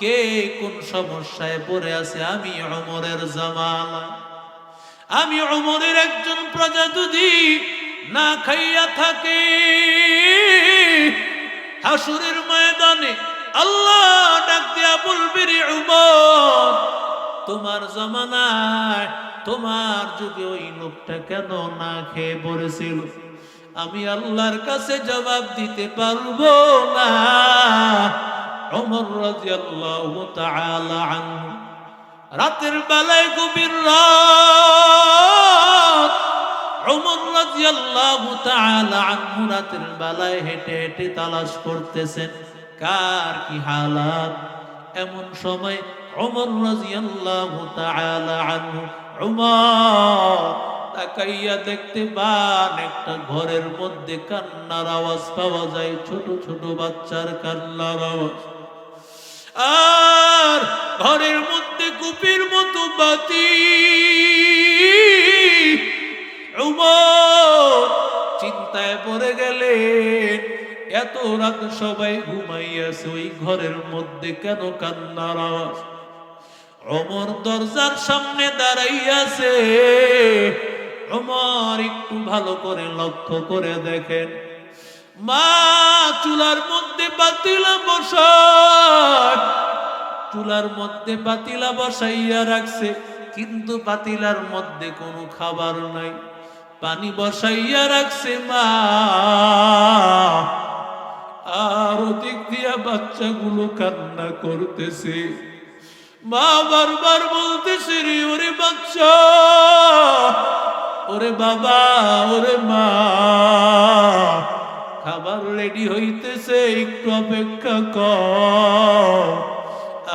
কে কোন সমস্যায় পড়ে আছে? আমি ওমরের জামালা, আমি ওমরের একজন প্রজা যদি না খাইয়া থাকে, হাসরের ময়দানে আল্লাহ ডাক দিয়া বলবে, রে ওমর, তোমার জামানায় তোমার যুগে ওই লোকটা কেন না খেয়ে পড়েছিল? আমি আল্লাহর কাছে জবাব দিতে পারবো না। ওমর রাদিয়াল্লাহু তাআলা আনহু রাতের বেলায় গভীর রাত, ওমর রাদিয়াল্লাহু তাআলা আনহু রাতের বেলায় হেঁটে হেঁটে তালাশ করতেছেন কার কি হালাত। এমন সময় ওমর রাদিয়াল্লাহু তাআলা আনহু তাকাইয়া দেখতে পান একটা ঘরের মধ্যে কান্নার আওয়াজ পাওয়া যায়, ছোট ছোট বাচ্চার কান্নার আওয়াজ। আর ঘরের মধ্যে কুপির মতো বাতি। ওমর চিন্তায় পড়ে গেলেন, এত রাত সবাই ঘুমাইয়াছে, ওই ঘরের মধ্যে কেন কান্নার আওয়াজ? ওমর দরজার সামনে দাঁড়াইয়াছে। ওমর একটু ভালো করে লক্ষ্য করে দেখেন, মা চুলার মধ্যে পাতিলা বসায়, চুলার মধ্যে পাতিলা বসাইয়া রাখছে, কিন্তু পাতিলার মধ্যে কোনো খাবার নাই। পানি বসাইয়া রাখছে মা, আর ওদিক দিয়া বাচ্চাগুলো কান্না করতেছে। মা বারবার বলতেছে রে ওরে বাচ্চা, ওরে বাবা, ওরে মা, খাবার রেডি হইতেছে, একটু অপেক্ষা কর,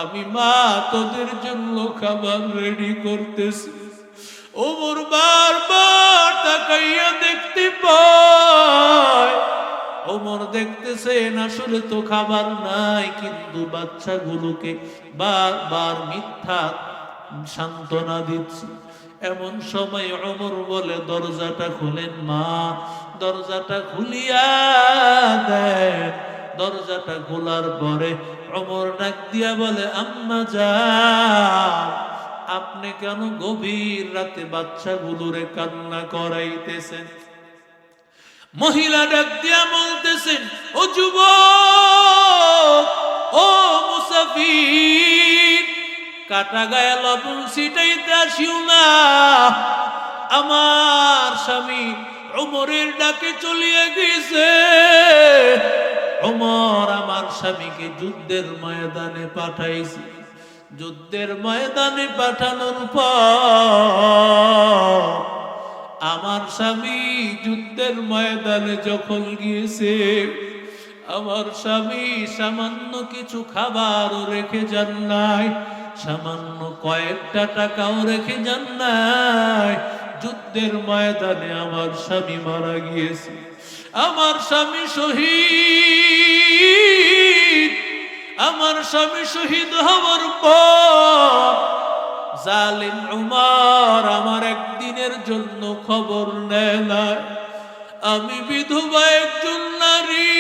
আমি মা তোদের জন্য খাবার রেডি করতেছি। ওমর বারবার তাকাইয়া দেখতে পায়, ওমর দেখতেছেন আসলে তো খাবার নাই, কিন্তু বাচ্চাগুলোকে বারবার মিথ্যা সান্ত্বনা দিচ্ছে। এমন সময় ওমর বলে দরজাটা খুলেন মা, দরজাটা খুলিয়া দেন। দরজাটা খোলার পরে ওমর ডাক দিয়া বলে আম্মা যান, আপনি কেন গভীর রাতে বাচ্চাগুলোরে কান্না করাইতেছেন? মহিলা ডাক দিয়া বলতেছেন ও যুবক, ও মুসাফির, কাটা গায়ে লবণ ছিটাইতে আসিও না। আমার স্বামী ওমরের ডাকে চলিয়ে গেছে। ওমর আমার স্বামীকে যুদ্ধের ময়দানে পাঠাইছে। যুদ্ধের ময়দানে পাঠানোর পর আমার স্বামী যুদ্ধের ময়দানে যখন গিয়েছে, আমার স্বামী সামান্য কিছু খাবারও রেখে যান নাই, সামান্য কয়েকটা টাকাও রেখে যান নাই। যুদ্ধের ময়দানে আমার স্বামী মারা গিয়েছে। আমার স্বামী শহীদ। আমার স্বামী শহীদ হওয়ার পর জালিম উমর আমার একদিনের জন্য খবর নেয় না। আমি বিধবা একজন নারী।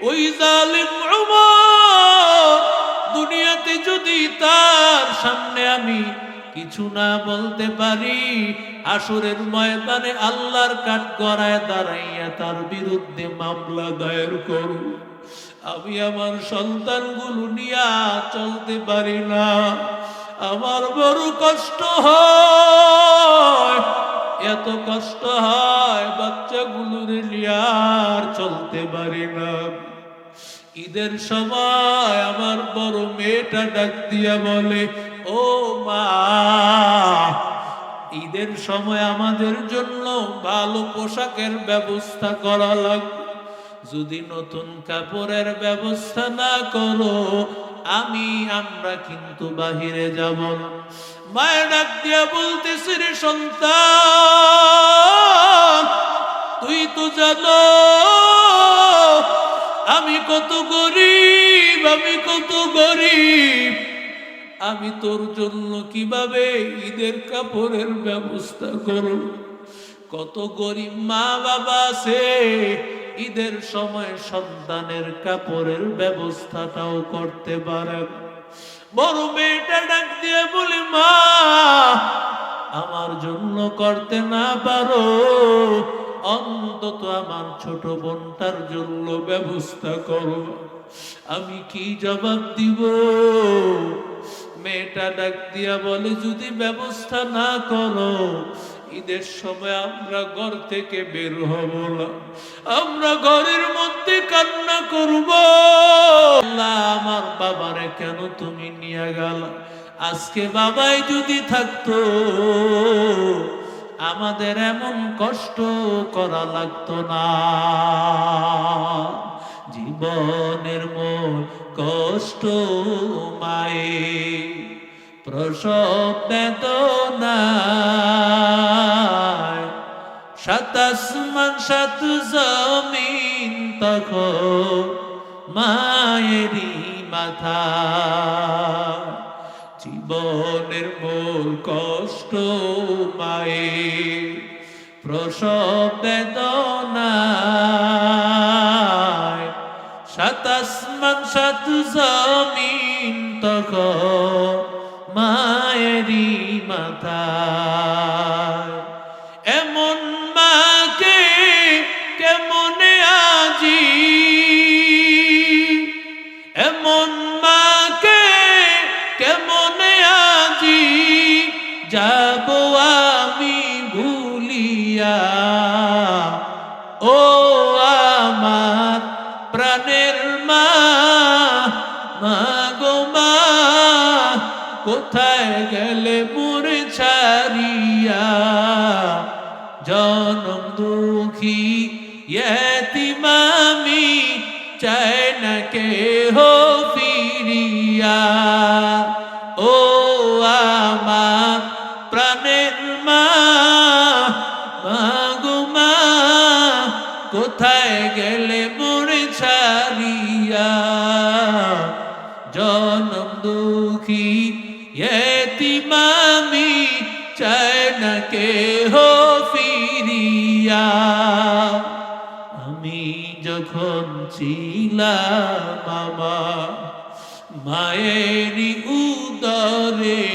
ওই জালিম উমর দুনিয়াতে যদি তার সামনে আমি কিছু না বলতে পারি, হাসরের ময়দানে আল্লাহর কাঠগড়ায় দাঁড়াইয়া তার বিরুদ্ধে মামলা দায়ের করব। আমি আমার সন্তানগুলো নিয়ে চলতে পারি না, আমার বড় কষ্ট হয়, এত কষ্ট হয় বাচ্চাগুলোরে নিয়ে আর চলতে পারি না। ঈদের সময় আমার বড় মেয়েটা ডাক দিয়া বলে ও মা, ঈদের সময় আমাদের জন্য ভালো পোশাকের ব্যবস্থা করা লাগবে, যদি নতুন কাপড়ের ব্যবস্থা না করো আমরা কিন্তু বাহিরে যাব না। মায়ের ডাক দিয়া বলতেছে রে সন্তান, তুই তো জানো আমি কত গরিব, আমি কত গরিব, আমি তোর জন্য কিভাবে ঈদের কাপড়ের ব্যবস্থা করব? কত গরিব মা বাবা আছে ঈদের সময় সন্তানের কাপড়ের ব্যবস্থাটাও করতে পারে। বড় মেয়েটা ডাক দিয়ে বলে মা, আমার জন্য করতে না পারো, অন্তত আমার ছোট বোনটার জন্য ব্যবস্থা করো। আমি কি জবাব দিব? মেয়েটা ডাক দিয়া বলে যদি ব্যবস্থা না করো ঈদের সময় আমরা ঘর থেকে বের হব না, আমরা ঘরের মধ্যে কান্না করব। আল্লাহ, আমার বাবারে কেন তুমি নিয়ে গেল? আজকে বাবাই যদি থাকতো আমাদের এমন কষ্ট করা লাগতো না। জীবনের মূল কষ্ট মায়ে, প্রসব বেদনায়, সাত আসমান সাত জমিন তখন মায়েরই মাথা। জীবনের মূল কষ্ট মায়ে, প্রসব বেদনায়, সাত আসমান সাত জমিন তখন মায়েরই মাথা। এমন মাকে কেমনে আজি, এমন মাকে কেমনে আজি যাব আমি ভুলিয়া। ও আমার প্রাণের মা, মা গেলে মোরে ছাড়িয়া জনম দুঃখী ইয়তিম আমি চাই না কেহ ফিরিয়া ও আমার প্রাণের মা গো মা কোথায় গেলে মোরে ছাড়িয়া জনম দুঃখী ইয়তিম আমি চাই না কেহ ফিরিয়া আমি যখন ছিলাম আমার মায়েরই উদরে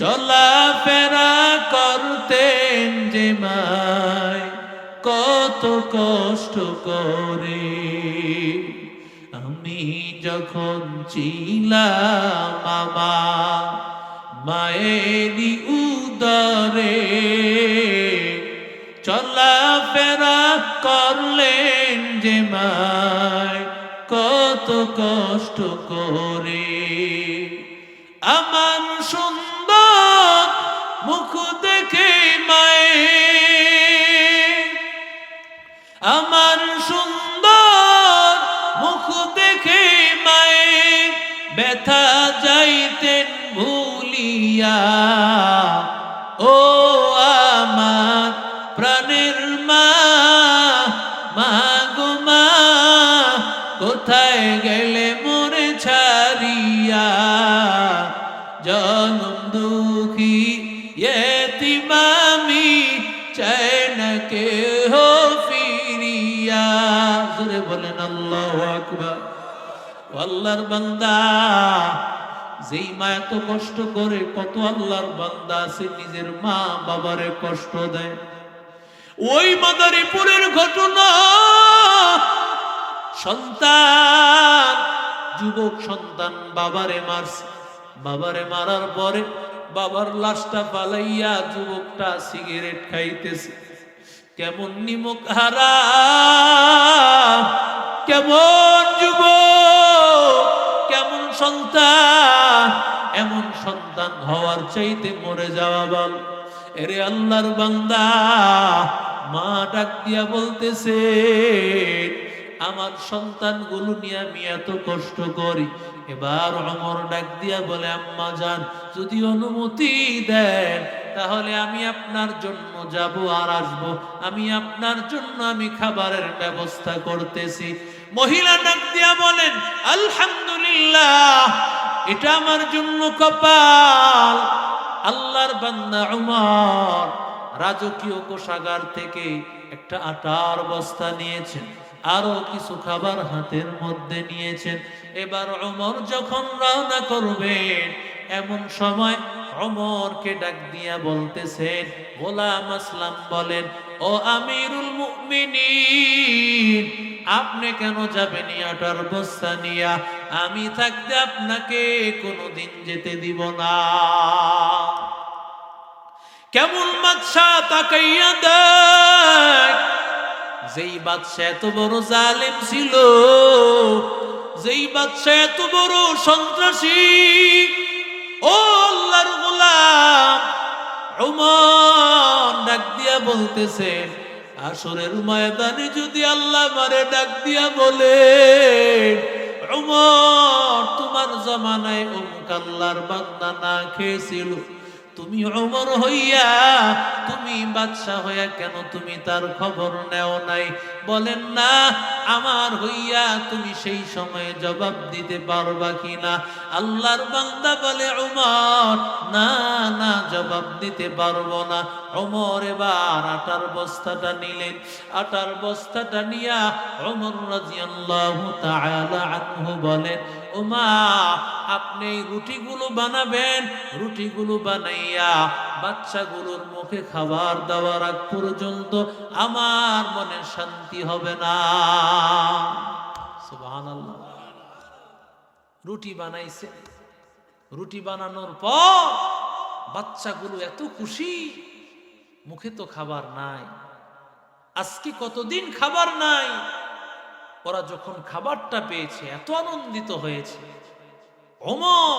চলাফেরা করতেন যে মায় কত কষ্ট করে আমি যখন ছিলাম আমার মায়েরই উদরে চলাফেরা করলেন যে মায় কত কষ্ট করে আমার সুন্দর মুখ দেখে মায়ে আমার সুন্দর মুখ দেখে মায়ে ব্যথা যাইতেন ভুলিয়া ও আমার প্রাণের মা গো মা কোথায় গেলে মোরে ছাড়িয়া জনম দুঃখী ইয়তিম আমি চাই না কেহ ফিরিয়া জোরে বলেন আল্লাহু আকবার আল্লাহর বান্দা যেই মা এত কষ্ট করে কত আল্লাহর বান্দা আছে নিজের মা বাবারে কষ্ট দেয় ওই মাদারীপুরের ঘটনা সন্তান যুবক সন্তান বাবারে মারছে বাবারে মারার পরে বাবার লাশটা পালাইয়া যুবকটা সিগারেট খাইতেছে কেমন নিমক হারাম কেমন যুবক কেমন সন্তান এমন সন্তান হওয়ার চাইতে মরে যাওয়া বল এরে আল্লাহর বান্দা মা ডাক দিয়া বলতেছে আমার সন্তানগুলো নিয়ে আমি এত কষ্ট করি এবার ওমর ডাক দিয়া বলে আম্মা জান যদি অনুমতি দেন তাহলে আমি আপনার জন্য যাব আর আসব আমি আপনার জন্য আমি খাবারের ব্যবস্থা করতেছি মহিলা ডাক দিয়া বলেন আলহামদুলিল্লাহ এটা আমার জন্য কপাল আল্লাহর বান্দা ওমর রাজকীয় কোষাগার থেকে একটা আটার বস্তা নিয়েছেন আরো কিছু খাবার হাতের মধ্যে নিয়েছেন এবার ওমর যখন রওনা করবেন এমন সময় ওমরকে ডাক দিয়া বলতেছেন গোলাম আসলাম বলেন ও আমিরুল মুমিনিন আপনি কেন যাবেন আটার বস্তা নিয়া আমি থাকতে আপনাকে কোনোদিন যেতে দিব না কেমন বাদশা তাকাইয়া দেখ যেই বাদশা এত বড় জালেম ছিল যেই বাদশা এত বড় সন্ত্রাসী ও আল্লাহর গোলাম ওমর ডাক দিয়া বলতেছেন আসরের ময়দানে যদি আল্লাহ মারে ডাক দিয়া বলে ওমর তোমার জামানায় অমুক আল্লাহর বান্দা না খেয়েছিল তুমি ওমর হইয়া তুমি বাদশা হইয়া কেন তুমি তার খবর নেও নাই বলেন না আমার হইয়া তুমি সেই সময়ে জবাব দিতে পারবা কিনা আল্লাহর বান্দা বলে ওমর না না জবাব দিতে পারবো না ওমর এবার আটার বস্তাটা নিলেন আটার বস্তাটা নিয়া ওমর রাদিয়াল্লাহু তাআলা আনহু বলেন ওমা আপনি রুটিগুলো বানাবেন রুটিগুলো বানাইয়া বাচ্চাগুলোর মুখে খাবার দেওয়ার আগ পর্যন্ত আমার মনে শান্তি হবে না সুবহানাল্লাহ রুটি বানাইছে রুটি বানানোর পর বাচ্চাগুলো এত খুশি মুখে তো খাবার নাই আজকে কতদিন খাবার নাই ওরা যখন খাবারটা পেয়েছে এত আনন্দিত হয়েছে ওমর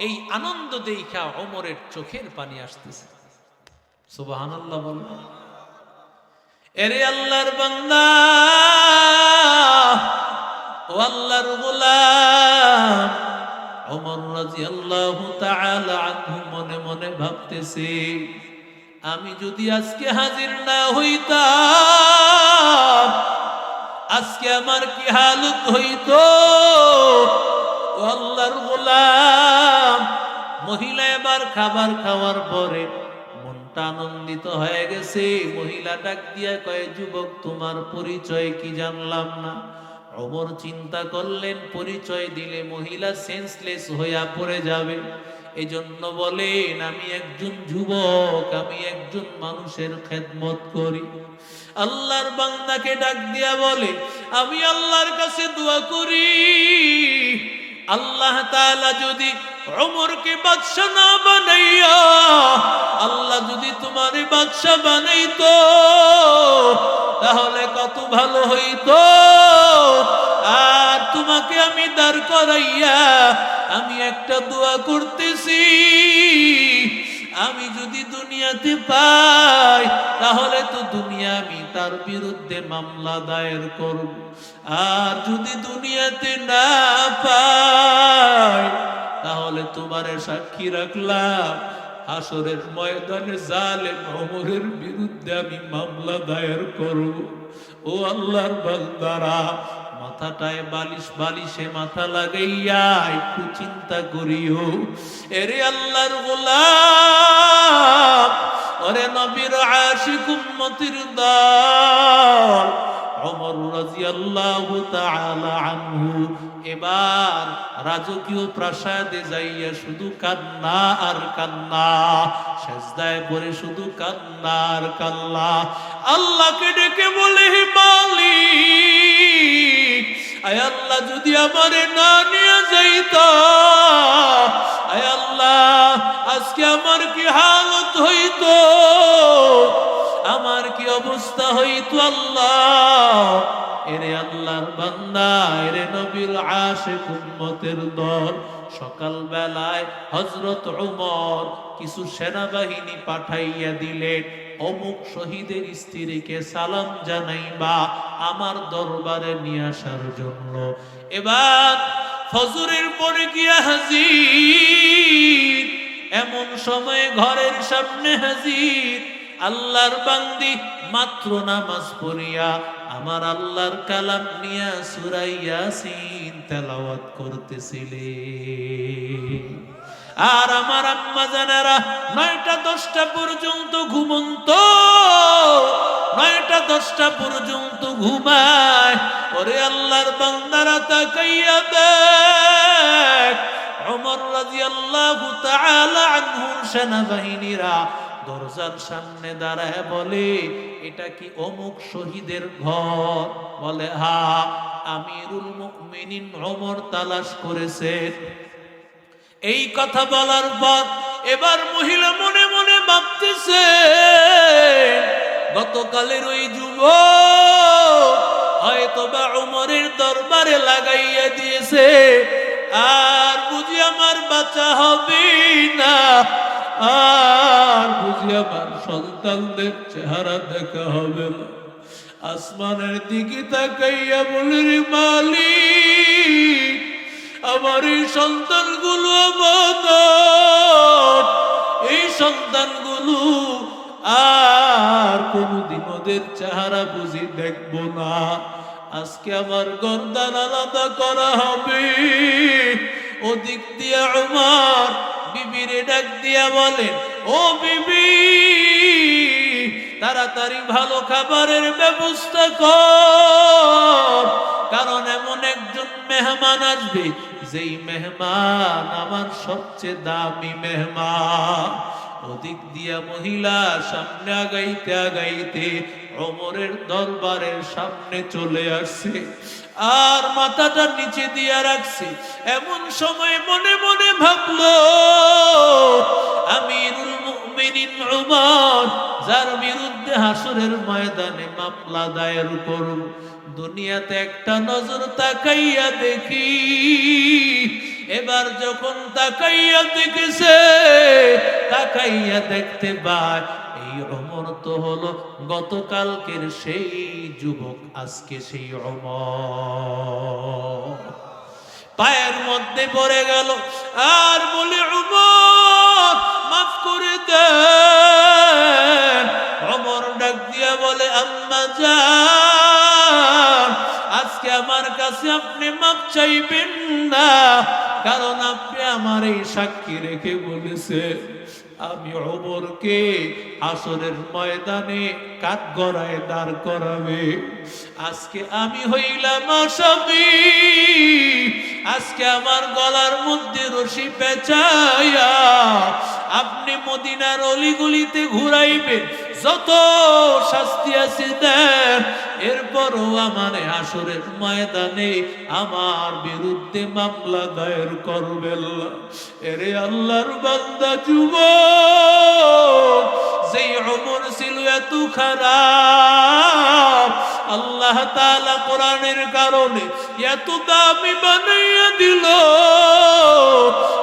এই আনন্দ দেখা ওমরের চোখের পানি আসতেছে। সুবহানাল্লাহ বল। এরে আল্লাহর বান্দা, ও আল্লাহর গোলাম, ওমর রাদিয়াল্লাহু তাআলা আনহু মনে মনে ভাবতেছে, আমি যদি আজকে হাজির না হইতাম, আজকে আমার কি হালত হইতো। ও আল্লাহর গোলাম, মহিলা এবার খাবার খাওয়ার পরে মনটা আনন্দিত হয়ে গেছে। মহিলা ডাক দিয়া কয়, যুবক তোমার পরিচয় কি জানলাম না। ওমর চিন্তা করলেন, পরিচয় দিলে মহিলা সেন্সলেস হইয়া পড়ে যাবে, এজন্য বলেন আমি একজন যুবক, আমি একজন মানুষের খেদমত করি। আল্লাহর বান্দাকে ডাক দিয়া বলে, আমি আল্লাহর কাছে দোয়া করি, আল্লাহ তাআলা যদি ওমরকে বাদশা না বানাইয়া, আল্লাহ যদি তোমারে বাদশা বানাইতো তাহলে কত ভালো হইতো। আর তোমাকে আমি দাঁড় করাইয়া আমি একটা দোয়া করতেছি, আমি যদি দুনিয়াতে পাই তাহলে তো দুনিয়া আমি তার বিরুদ্ধে মামলা দায়ের করব, আর যদি দুনিয়াতে না পাই তাহলে তোমারে সাক্ষী রাখলাম, হাসরের ময়দানে জালেম ওমরের বিরুদ্ধে আমি মামলা দায়ের করব। ও আল্লাহর বান্দারা, মাথাটায় বালিশে মাথা লাগাইয়া একটু চিন্তা করিও। এরে আল্লাহর গোলাম, ওরে নবীর আশিক উম্মতির দল, ওমর রাদিয়াল্লাহু তাআলা আনহু এবার রাজকীয় প্রাসাদে যাইয়া শুধু কান্না আর কান্না, সেজদায় পড়ে শুধু কান্না আর কান্না। আল্লাহকে ডেকে বলে, হে মালিক, আয় আল্লাহ যদি আমারে না নিয়ে যাইতা, আয় আল্লাহ আজকে আমার কি হালত হইতো, আমার কি অবস্থা হইতো আল্লাহ। এরে আল্লাহর বান্দা, এরে নবীর আশিক উম্মতের দল, সকাল বেলায় হযরত ওমর কিছু সেনাবাহিনী পাঠাইয়া দিলেন, অমুক শহীদের স্ত্রীকে সালাম জানাইবা আমার দরবারে নিয়ে আসার জন্য। এবার ফজরের পরে গিয়া হাজির, এমন সময় ঘরের সামনে হাজির আল্লাহর বান্দি মাত্র নামাজ পড়িয়া আমার আল্লাহর কালাম নিয়া সূরা ইয়াসিন তেলাওয়াত করতেছিলেন। আর আমার আম্মা জানেরা 9টা 10টা পর্যন্ত ঘুমন্ত, 9টা 10টা পর্যন্ত ঘুমায়। ওরে আল্লাহর বান্দারা তাকাইয়া দেখ, ওমর রাদিয়াল্লাহু তাআলা আনহুর সেনাবাহিনীরা দরজার সামনে দাঁড়ায় বলে, এটা কি অমুক শহীদের ঘর? বলে হ্যাঁ, আমিরুল মুমিনিন ওমর তালাশ করেছেন। এই কথা বলার পর এবার মহিলা মনে মনে ভাবতেছে, গতকালের ওই যুবক হয়তোবা ওমরের দরবারে লাগাইয়া দিয়েছে, আর বুঝি আমার বাঁচা হবে না, আর বুঝি আমার সন্তানদের চেহারা দেখা হবে না। আসমানের দিকে তাকাইয়া বলে, রে মালিক, আমার এই সন্তানগুলো আমানত, এই সন্তানগুলো আর কোনদিন ওদের চেহারা বুঝি দেখবো না। আজকে আমার গর্দান আলাদা করা হবে। ওদিক দিয়া ওমর বিবিরে ডাক দিয়া বলেন, ও বিবি, তাড়াতাড়ি ভালো খাবারের ব্যবস্থা কর, কারণ এমন একজন মেহমান আসবে যেই মেহমান আমার সবচেয়ে দামি মেহমান। ওদিক দিয়া মহিলা সামনে আগাইতে আগাইতে ওমরের দরবারের সামনে চলে আসছে, আর মাথাটা নিচে দিয়া রাখছে। এমন সময় মনে মনে ভাবলো, আমিরুল মুমিনিন ওমর, যার বিরুদ্ধে হাসরের ময়দানে মামলা দায়ের করব, দুনিয়াতে একটা নজর তাকাইয়া দেখি এবার যখন তাকাইয়া দেখেছে, তাকাইয়া দেখতে পায় এই ওমর তো হলো গতকালকের সেই যুবক, আজকে সেই ওমর। পায়ের মধ্যে পড়ে গেল আর বলে, ওমর মাফ করে দেন। ওমর ডাক দিয়া বলে, আম্মা জান, আজকে আমার কাছে আপনি মাফ চাইবেন না, কারণ আপনি আমার এই সাক্ষী রেখে বলেছে আমি ওমরকে আসরের ময়দানে কাঠগড়ায় দাঁড় করাবে। আজকে আমি হইলাম আসামি, আজকে আমার গলার মধ্যে রশি পেঁচাইয়া আপনি মদিনার অলিগলিতে ঘুরাইবেন, যত শাস্তি আছে দেন, এরপরও আমার আসরের ময়দানে আমার বিরুদ্ধে মামলা দায়ের করবেন। এরে আল্লাহর বান্দা যুবক, যেই ওমর ছিল এত খারাপ, আল্লাহ তাআলা কোরআনের কারণে এত দামি বানাইয়া দিল।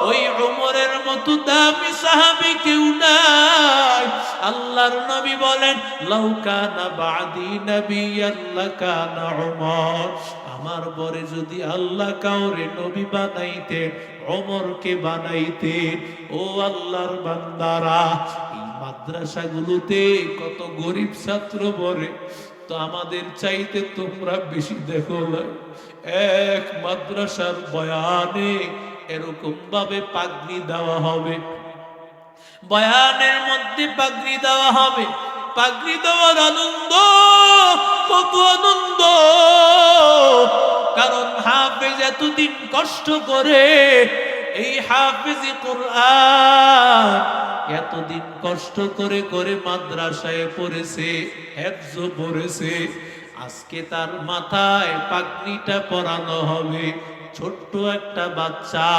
ওই ওমরের মতো দামি সাহাবী কেউ নাই। আল্লাহর নবী বলেন, লাউ কানা বাদি নবিয়্যান লাকানা ওমর, আমার পরে যদি আল্লাহ কাউরে নবী বানাইতেন, ওমরকে বানাইতেন। ও আল্লাহর বান্দারা, এই মাদ্রাসাগুলোতে কত গরিব ছাত্র পড়ে, তো আমাদের চাইতে তোমরা বেশি দেখো না। এক মাদ্রাসার বয়ানে এরকম ভাবে পাগড়ি দেওয়া হবে, বয়ানের মধ্যে পাগড়ি দেওয়া হবে। পাগড়ি দেওয়ার আনন্দ কত আনন্দ, কারণ হাফেজ এতদিন কষ্ট করে এই হাফেজি কোরআন এতদিন কষ্ট করে করে মাদ্রাসায় পড়েছে, হিফজ পড়েছে। আজকে তার মাথায় পাগড়িটা পরানো হবে। ছোট্ট একটা বাচ্চা,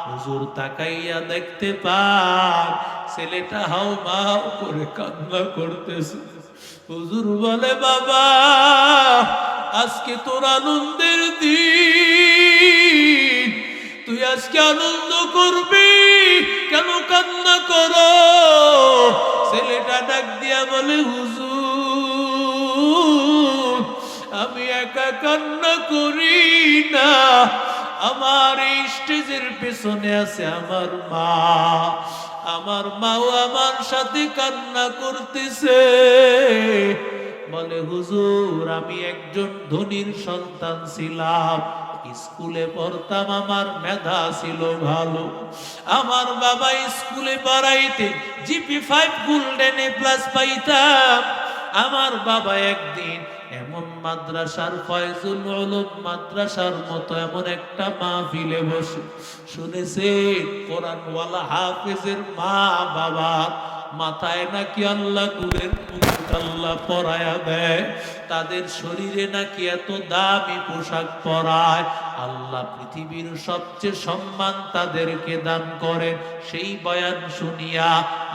হুজুর তাকাইয়া দেখতে পান ছেলেটা হাউ মাউ করে কান্না করতেছে। হুজুর বলে, বাবা আজকে তোর আনন্দের দিন, তুই আজকে আনন্দ করবি, কেন কান্না করো? ছেলেটা ডাক দিয়া বলে, হুজুর আমি একা কান্না করি না, আমার এই স্টেজের পেছনে আছে আমার মা, আমার মাও আমার সাথে কান্না করতেছে। বলে, হুজুর আমি একজন ধনীর সন্তান ছিলাম, স্কুলে পড়তাম, আমার মেধা ছিল ভালো, আমার বাবা স্কুলে পড়াইতে জিপি 5 গোল্ডেন এ প্লাস পাইতাম। আমার বাবা একদিন এমন মাদ্রাসার ফয়জুল উলুম মাদ্রাসার মতো এমন একটা মাহফিলে বসে শুনেছে কোরআনওয়ালা হাফেজের মা বাবা মাথায় নাকি আল্লাহ নূরের মুকুট আল্লাহ পরায়া দেয়, তাদের শরীরে নাকি এত দামি পোশাক পরায়, আল্লাহ পৃথিবীর সবচেয়ে সম্মান তাদেরকে দান করেন। সেই বয়ান শুনিয়া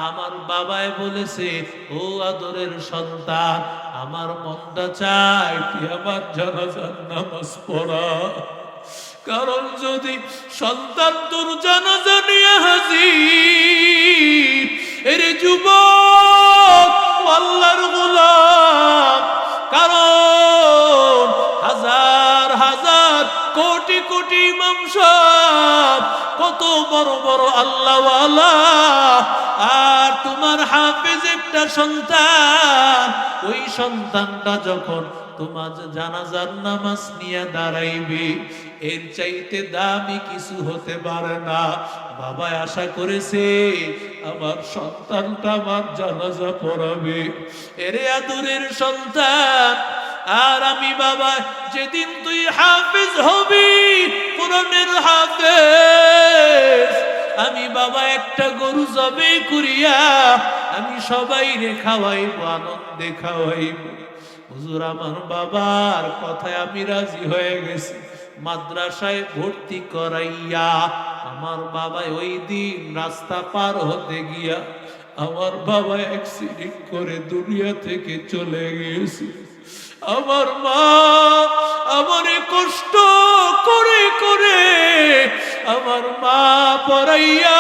আমার বাবায় বলেছে, ও আদরের সন্তান, আমার মনটা চায় তুই আমার জানাজার নামাজ পড়া, কারণ যদি সন্তান তোর জানাজা নিয়ে হাজির, এরে যুবক আল্লাহর গোলাম, কারণ হাজার হাজার কোটি কোটি ইমাম সাহেব, কত বড় বড় আল্লাহওয়ালা, আর তোমার হাফেজ একটা সন্তান, ওই সন্তানটা যখন তোমার জানাজার নামাজ নিয়ে দাঁড়াইবে, এর চাইতে দামি কিছু হতে পারে না। বাবা আশা করেছে আমার সন্তানটা আমার জানাজা পড়াবে, এরে আদরের সন্তান। আর আমি বাবা, যেদিন তুই হাফেজ হবি, কোরআনের হাফেজ, আমি বাবা একটা গরু জবে করিয়া আমি সবাই রে খাওয়াইব, আনন্দে খাওয়াইব। হুজুর আমার বাবার কথায় আমি রাজি হয়ে গেছি। মাদ্রাসায় ভর্তি করাইয়া আমার বাবা ওই দিন রাস্তা পার হতে গিয়া আমার বাবা অ্যাক্সিডেন্ট করে দুনিয়া থেকে চলে গিয়েছে। আমার মা আমারে কষ্ট করে করে আমার মা পড়াইয়া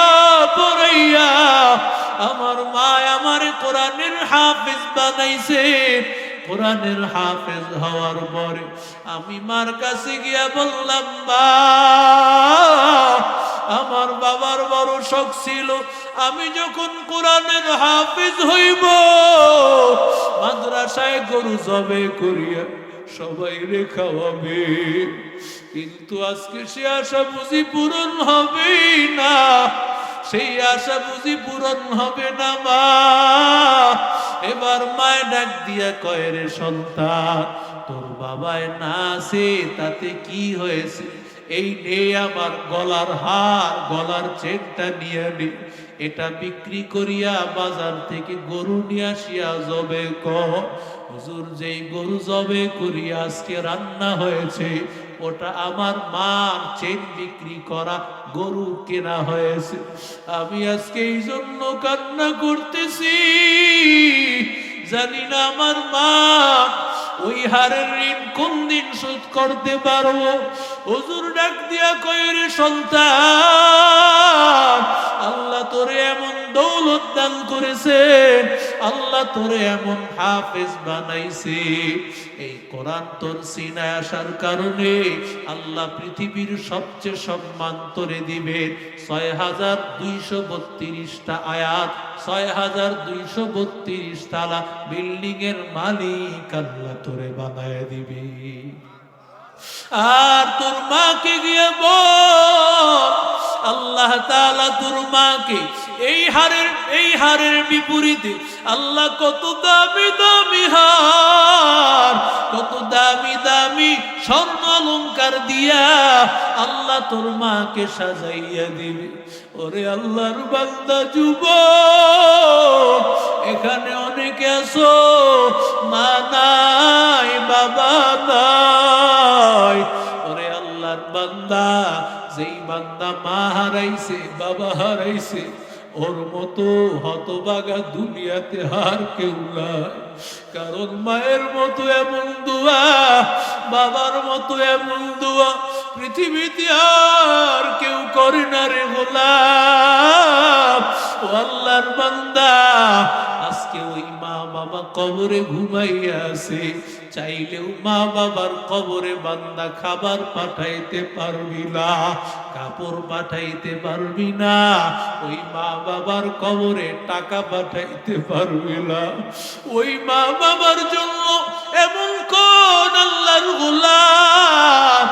পড়াইয়া আমার মা আমার কোরআনের হাফেজ বানাইছে। কোরআনের হাফেজ হওয়ার পরে আমি মার কাছে গিয়া বললাম, মা আমার বাবার বড় শখ ছিল আমি যখন কোরআনের হাফেজ হইব মাদ্রাসায় গরু জবে করিয়া সবাই রে খাওয়াবে, কিন্তু আজকে সে আশা বুঝি পূরণ হবে না, সেই আশা বুঝি পূরণ হবে না মা। এবার মায় ডাক দিয়া কয়, রে সন্তান, তোর বাবায় না আছে তাতে কি হয়েছে, এই নে আমার গলার হার, গলার চেনটা নিয়ে নে, এটা বিক্রি করিয়া বাজার থেকে গরু নিয়ে আসিয়া জবে কর। হুজুর, যেই গরু জবে করিয়া আজকে রান্না হয়েছে ওটা আমার মার চেন বিক্রি করা গরু কেনা হয়েছে। আমি আজকে এই জন্য কান্না করতেছি, জানি না আমার মা ওই হারের ঋণ কোন দিন শোধ করতে পারবো। হুজুর ডাক দিয়া কয়, রে সন্তান, আল্লাহ তোরে এমন দৌলত দান করেছে, আল্লাহ তোরে এমন হাফেজ বানাইছে, এই কোরআন তোর সিনায় আসার কারণে আল্লাহ পৃথিবীর সবচেয়ে সম্মান তোরে দিবেন। ৬,২৩২টা আয়াত, ৬,২৩২ তালা বিল্ডিং এর মালিক আল্লাহ তোরে বানায় দিবে। আর তোর মাকে গিয়ে বল, আল্লাহ তাআলা তোর মাকে এই হারের বিপরীতে আল্লাহ কত দামি দামি হার, কত দামি দামি স্বর্ণ অলংকার দিয়া আল্লাহ তোর মাকে সাজাইয়া দিবে। ওরে আল্লাহর বান্দা যুবক, এখানে অনেকে আছো মা নাই বাবা নাই। ওরে আল্লাহর বান্দা, যেই বান্দা মা হারাইছে বাবা হারাইছে ওর মতো হতভাগা দুনিয়াতে হার কেউ নাই। কারণ মায়ের মতো এমন দোয়া, বাবার মতো এমন দোয়া পৃথিবীতে আর কেউ করে না রে গোলাম। ও আল্লাহর বান্দা, আজকে ওই মা বাবা কবরে ঘুমাইয়া আছে, চাইলেও মা বাবার কবরে বান্দা খাবার পাঠাইতে পারবি না, কাপড় পাঠাইতে পারবি না, ওই মা বাবার কবরে টাকা পাঠাইতে পারবি না। ওই মা বাবার জন্য এমন কোন আল্লাহর গোলাম